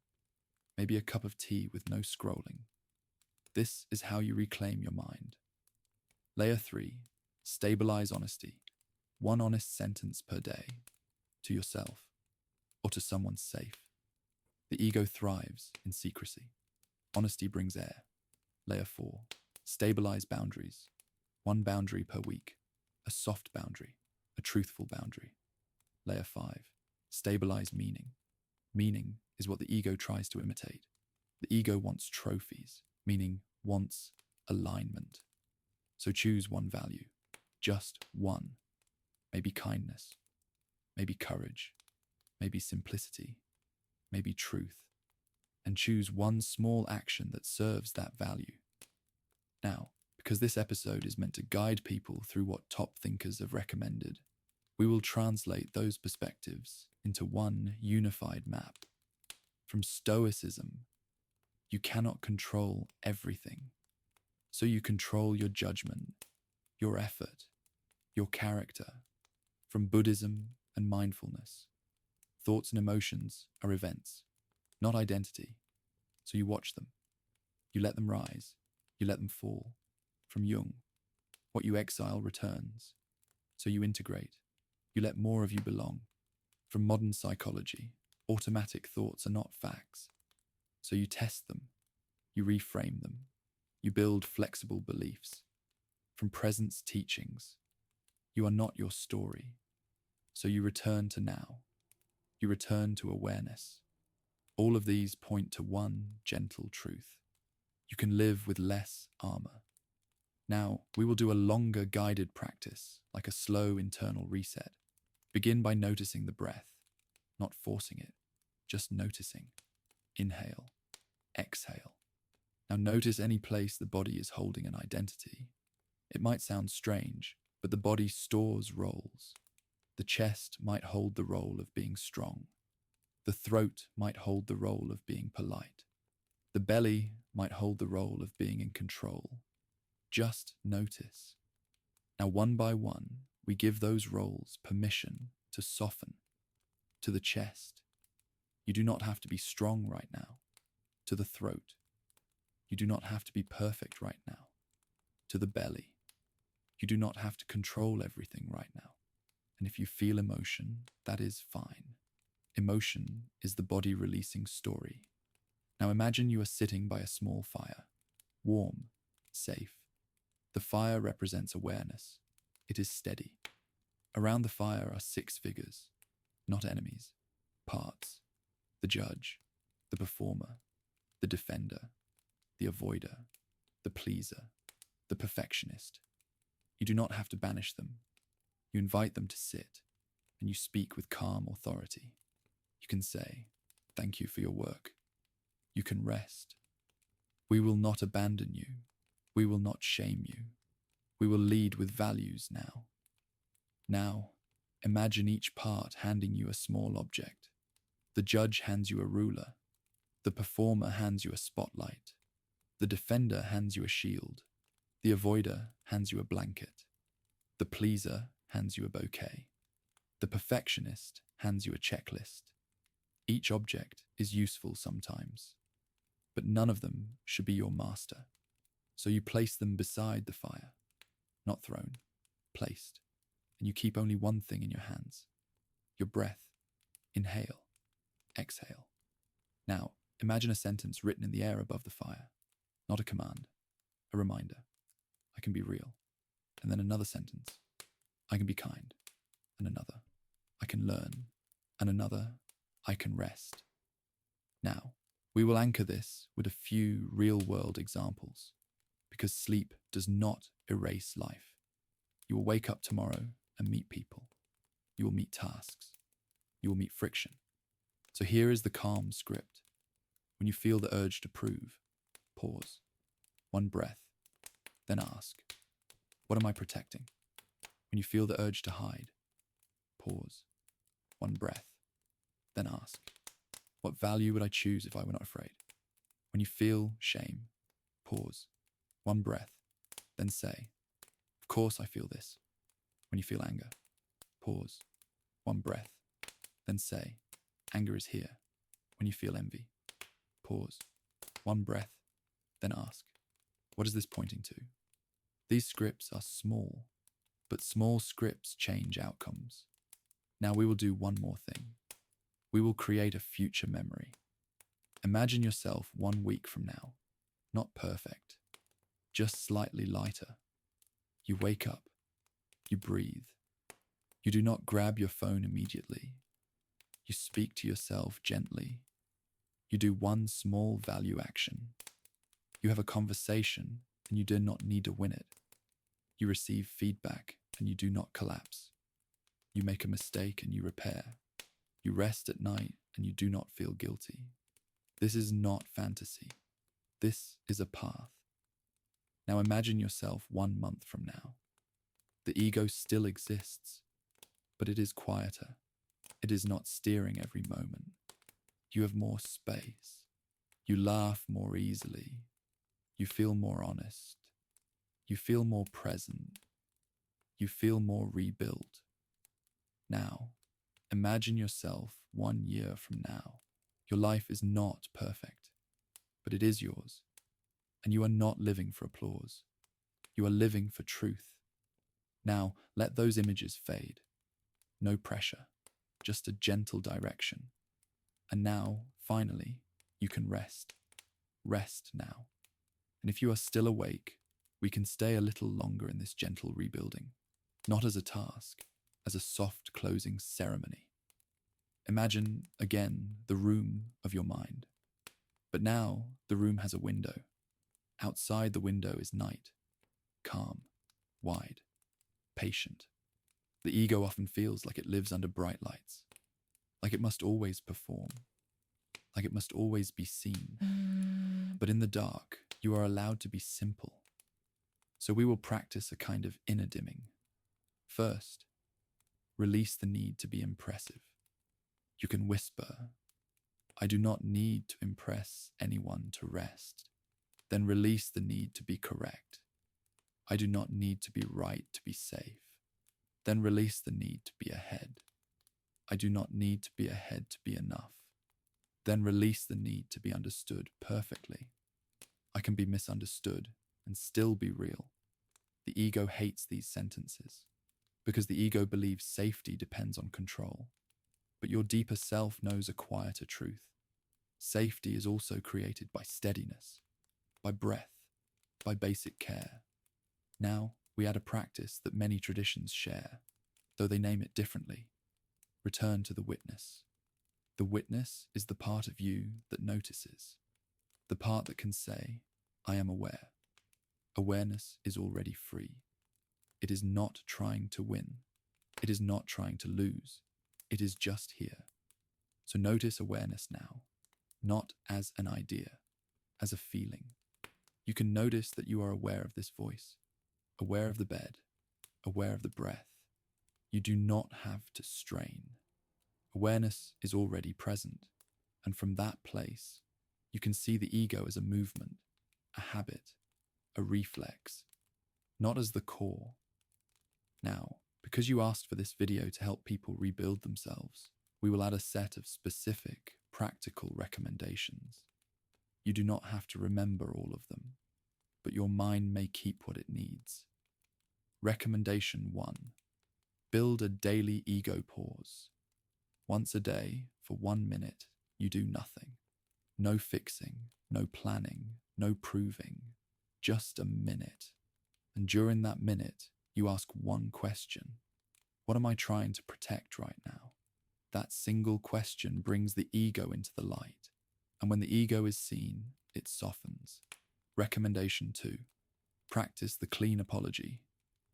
A: Maybe a cup of tea with no scrolling. This is how you reclaim your mind. Layer 3. Stabilize honesty. One honest sentence per day. To yourself. Or to someone safe. The ego thrives in secrecy. Honesty brings air. Layer 4. Stabilize boundaries. One boundary per week. A soft boundary. A truthful boundary. Layer 5. Stabilize meaning. Meaning is what the ego tries to imitate. The ego wants trophies, meaning wants alignment. So choose one value. Just one. Maybe kindness. Maybe courage. Maybe simplicity. Maybe truth. And choose one small action that serves that value. Now, because this episode is meant to guide people through what top thinkers have recommended, we will translate those perspectives into one unified map. From Stoicism, you cannot control everything, so you control your judgment, your effort, your character. From Buddhism and mindfulness, thoughts and emotions are events, not identity, so you watch them. You let them rise, you let them fall. From Jung, what you exile returns, so you integrate. You let more of you belong. From modern psychology, automatic thoughts are not facts. So you test them, you reframe them, you build flexible beliefs. From presence teachings, you are not your story. So you return to now. You return to awareness. All of these point to one gentle truth. You can live with less armor. Now, we will do a longer guided practice, like a slow internal reset. Begin by noticing the breath, not forcing it, just noticing. Inhale, exhale. Now notice any place the body is holding an identity. It might sound strange, but the body stores roles. The chest might hold the role of being strong. The throat might hold the role of being polite. The belly might hold the role of being in control. Just notice. Now, one by one, we give those roles permission to soften. To the chest, you do not have to be strong right now. To the throat, you do not have to be perfect right now. To the belly, you do not have to control everything right now. And if you feel emotion, that is fine. Emotion is the body releasing story. Now imagine you are sitting by a small fire, warm, safe. The fire represents awareness. It is steady. Around the fire are 6 figures, not enemies, parts. The judge, the performer, the defender, the avoider, the pleaser, the perfectionist. You do not have to banish them. You invite them to sit, and you speak with calm authority. You can say, "Thank you for your work." You can rest. We will not abandon you. We will not shame you. We will lead with values now. Now, imagine each part handing you a small object. The judge hands you a ruler. The performer hands you a spotlight. The defender hands you a shield. The avoider hands you a blanket. The pleaser hands you a bouquet. The perfectionist hands you a checklist. Each object is useful sometimes, but none of them should be your master. So you place them beside the fire, not thrown, placed, and you keep only one thing in your hands: your breath. Inhale, exhale. Now, imagine a sentence written in the air above the fire, not a command, a reminder. I can be real. And then another sentence. I can be kind. And another. I can learn. And another. I can rest. Now, we will anchor this with a few real-world examples, because sleep does not erase life. You will wake up tomorrow and meet people. You will meet tasks. You will meet friction. So here is the calm script. When you feel the urge to prove, pause. One breath. Then ask, what am I protecting? When you feel the urge to hide, pause. One breath. Then ask, what value would I choose if I were not afraid? When you feel shame, pause. One breath. Then say, of course I feel this. When you feel anger, pause. One breath. Then say, anger is here. When you feel envy, pause. One breath. Then ask, what is this pointing to? These scripts are small, but small scripts change outcomes. Now we will do one more thing. We will create a future memory. Imagine yourself 1 week from now, not perfect, just slightly lighter. You wake up, you breathe. You do not grab your phone immediately. You speak to yourself gently. You do one small value action. You have a conversation and you do not need to win it. You receive feedback and you do not collapse. You make a mistake and you repair. You rest at night and you do not feel guilty. This is not fantasy. This is a path. Now imagine yourself 1 month from now. The ego still exists, but it is quieter. It is not steering every moment. You have more space. You laugh more easily. You feel more honest. You feel more present. You feel more rebuilt. Now, imagine yourself 1 year from now. Your life is not perfect, but it is yours. And you are not living for applause. You are living for truth. Now, let those images fade. No pressure, just a gentle direction. And now, finally, you can rest. Rest now. And if you are still awake, we can stay a little longer in this gentle rebuilding, not as a task, as a soft closing ceremony. Imagine, again, the room of your mind. But now, the room has a window. Outside the window is night, calm, wide, patient. The ego often feels like it lives under bright lights, like it must always perform, like it must always be seen. But in the dark, you are allowed to be simple. So we will practice a kind of inner dimming. First, release the need to be impressive. You can whisper, I do not need to impress anyone to rest. Then release the need to be correct. I do not need to be right to be safe. Then release the need to be ahead. I do not need to be ahead to be enough. Then release the need to be understood perfectly. I can be misunderstood and still be real. The ego hates these sentences because the ego believes safety depends on control. But your deeper self knows a quieter truth. Safety is also created by steadiness, by breath, by basic care. Now we add a practice that many traditions share, though they name it differently. Return to the witness. The witness is the part of you that notices, the part that can say, I am aware. Awareness is already free. It is not trying to win. It is not trying to lose. It is just here. So notice awareness now, not as an idea, as a feeling. You can notice that you are aware of this voice, aware of the bed, aware of the breath. You do not have to strain. Awareness is already present, and from that place, you can see the ego as a movement, a habit, a reflex, not as the core. Now, because you asked for this video to help people rebuild themselves, we will add a set of specific, practical recommendations. You do not have to remember all of them, but your mind may keep what it needs. Recommendation 1. Build a daily ego pause. Once a day, for 1 minute, you do nothing. No fixing, no planning, no proving, just a minute. And during that minute, you ask one question. What am I trying to protect right now? That single question brings the ego into the light. And when the ego is seen, it softens. Recommendation 2. Practice the clean apology.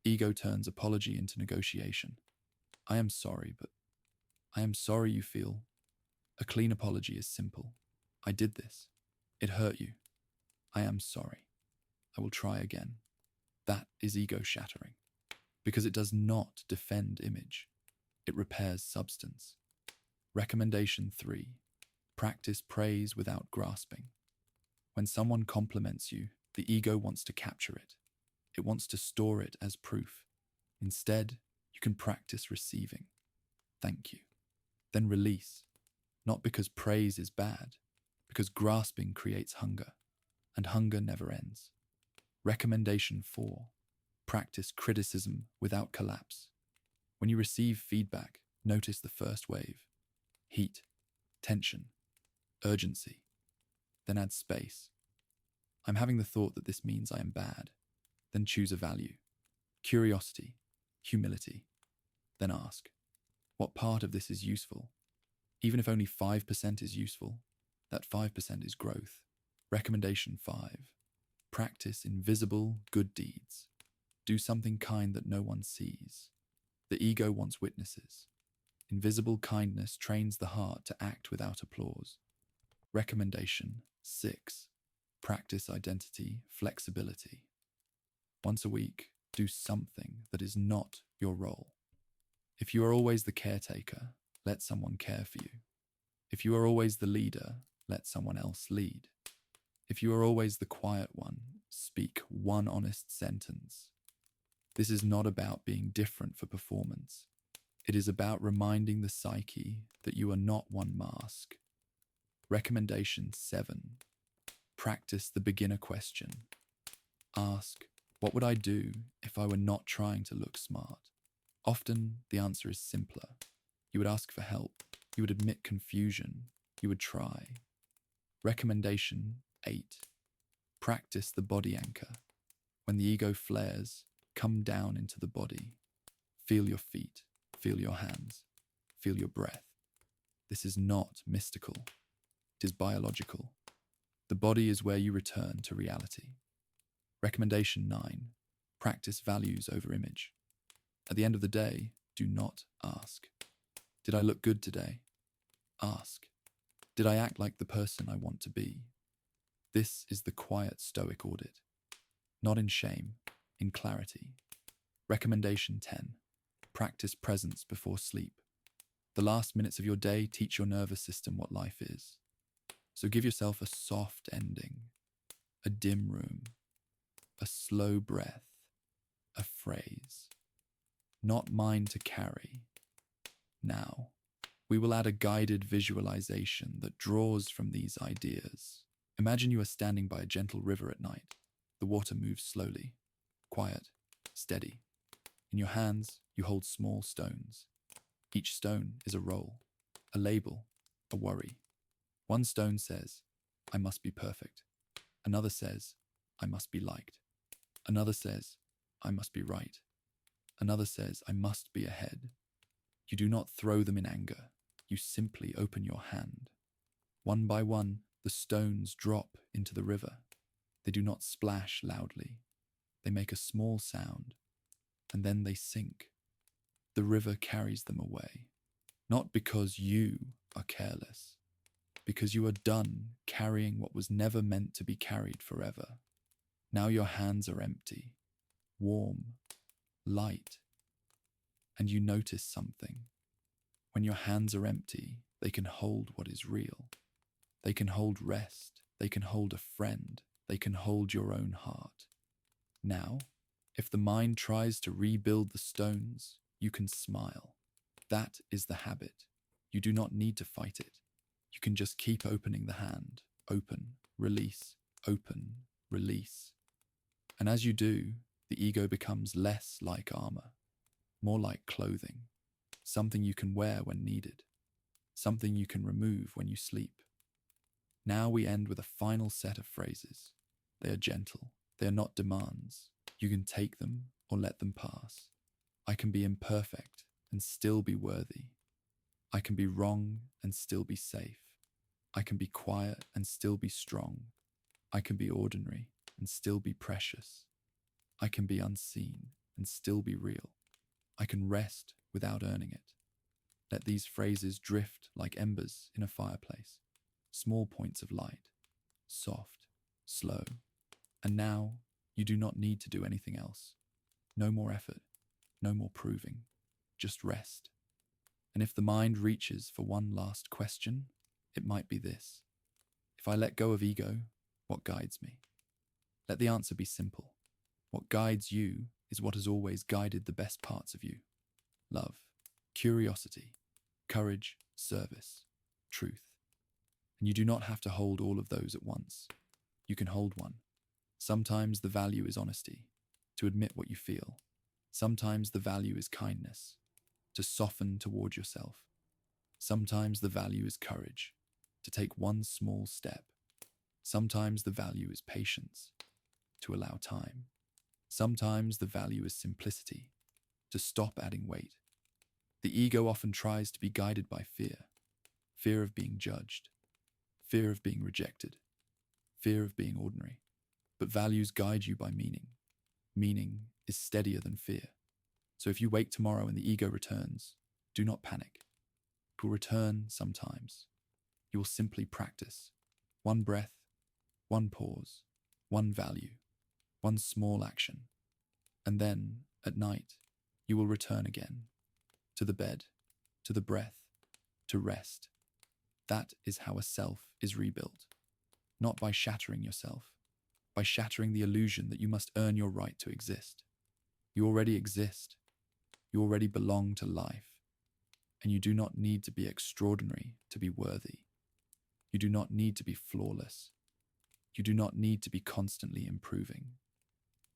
A: Ego turns apology into negotiation. I am sorry, but I am sorry you feel. A clean apology is simple. I did this. It hurt you. I am sorry. I will try again. That is ego shattering, because it does not defend image. It repairs substance. Recommendation 3. Practice praise without grasping. When someone compliments you, the ego wants to capture it. It wants to store it as proof. Instead, you can practice receiving. Thank you. Then release. Not because praise is bad, because grasping creates hunger, and hunger never ends. Recommendation 4. Practice criticism without collapse. When you receive feedback, notice the first wave. Heat, tension, urgency. Then add space. I'm having the thought that this means I am bad. Then choose a value. Curiosity, humility. Then ask, what part of this is useful? Even if only 5% is useful, that 5% is growth. Recommendation 5. Practice invisible good deeds. Do something kind that no one sees. The ego wants witnesses. Invisible kindness trains the heart to act without applause. Recommendation 6. Practice identity flexibility. Once a week, do something that is not your role. If you are always the caretaker, let someone care for you. If you are always the leader, let someone else lead. If you are always the quiet one, speak one honest sentence. This is not about being different for performance. It is about reminding the psyche that you are not one mask. Recommendation 7. Practice the beginner question. Ask, what would I do if I were not trying to look smart? Often, the answer is simpler. You would ask for help. You would admit confusion. You would try. Recommendation 8. Practice the body anchor. When the ego flares, come down into the body. Feel your feet. Feel your hands. Feel your breath. This is not mystical. It is biological. The body is where you return to reality. Recommendation 9. Practice values over image. At the end of the day, do not ask, did I look good today? Ask, did I act like the person I want to be? This is the quiet Stoic audit. Not in shame, in clarity. Recommendation 10. Practice presence before sleep. The last minutes of your day teach your nervous system what life is. So give yourself a soft ending, a dim room, a slow breath, a phrase. Not mine to carry. Now, we will add a guided visualization that draws from these ideas. Imagine you are standing by a gentle river at night. The water moves slowly, quiet, steady. In your hands, you hold small stones. Each stone is a role, a label, a worry. One stone says, I must be perfect. Another says, I must be liked. Another says, I must be right. Another says, I must be ahead. You do not throw them in anger. You simply open your hand. One by one, the stones drop into the river. They do not splash loudly. They make a small sound, and then they sink. The river carries them away. Not because you are careless, because you are done carrying what was never meant to be carried forever. Now your hands are empty, warm, light, and you notice something. When your hands are empty, they can hold what is real. They can hold rest. They can hold a friend. They can hold your own heart. Now, if the mind tries to rebuild the stones, you can smile. That is the habit. You do not need to fight it. You can just keep opening the hand. Open, release, open, release. And as you do, the ego becomes less like armor, more like clothing, something you can wear when needed, something you can remove when you sleep. Now we end with a final set of phrases. They are gentle. They are not demands. You can take them or let them pass. I can be imperfect and still be worthy. I can be wrong and still be safe. I can be quiet and still be strong. I can be ordinary and still be precious. I can be unseen and still be real. I can rest without earning it. Let these phrases drift like embers in a fireplace, small points of light, soft, slow. And now you do not need to do anything else. No more effort, no more proving, just rest. And if the mind reaches for one last question, it might be this. If I let go of ego, what guides me? Let the answer be simple. What guides you is what has always guided the best parts of you. Love, curiosity, courage, service, truth. And you do not have to hold all of those at once. You can hold one. Sometimes the value is honesty, to admit what you feel. Sometimes the value is kindness, to soften toward yourself. Sometimes the value is courage, to take one small step. Sometimes the value is patience, to allow time. Sometimes the value is simplicity, to stop adding weight. The ego often tries to be guided by fear, fear of being judged, fear of being rejected, fear of being ordinary. But values guide you by meaning. Meaning is steadier than fear. So if you wake tomorrow and the ego returns, do not panic. It will return sometimes. You will simply practice. One breath, one pause, one value, one small action. And then, at night, you will return again. To the bed, to the breath, to rest. That is how a self is rebuilt. Not by shattering yourself, by shattering the illusion that you must earn your right to exist. You already exist. You already belong to life. And you do not need to be extraordinary to be worthy. You do not need to be flawless. You do not need to be constantly improving.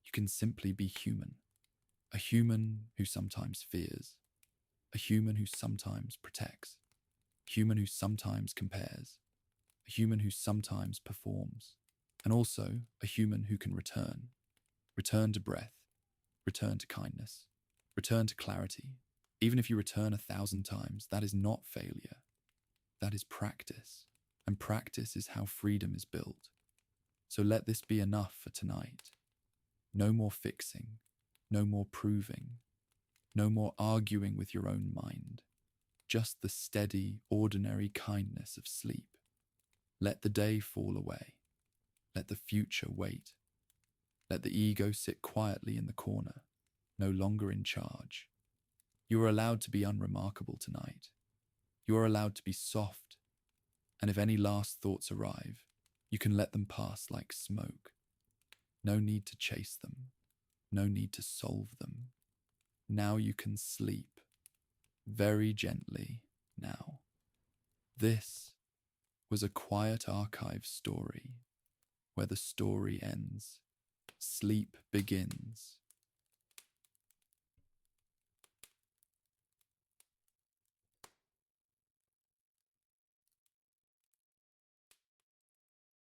A: You can simply be human. A human who sometimes fears. A human who sometimes protects. A human who sometimes compares. A human who sometimes performs. And also a human who can return. Return to breath. Return to kindness. Return to clarity. Even if you return 1,000 times, that is not failure. That is practice. And practice is how freedom is built. So let this be enough for tonight. No more fixing. No more proving. No more arguing with your own mind. Just the steady, ordinary kindness of sleep. Let the day fall away. Let the future wait. Let the ego sit quietly in the corner, no longer in charge. You are allowed to be unremarkable tonight. You are allowed to be soft. And if any last thoughts arrive, you can let them pass like smoke. No need to chase them. No need to solve them. Now you can sleep. Very gently now. This was a quiet archive story where the story ends, sleep begins,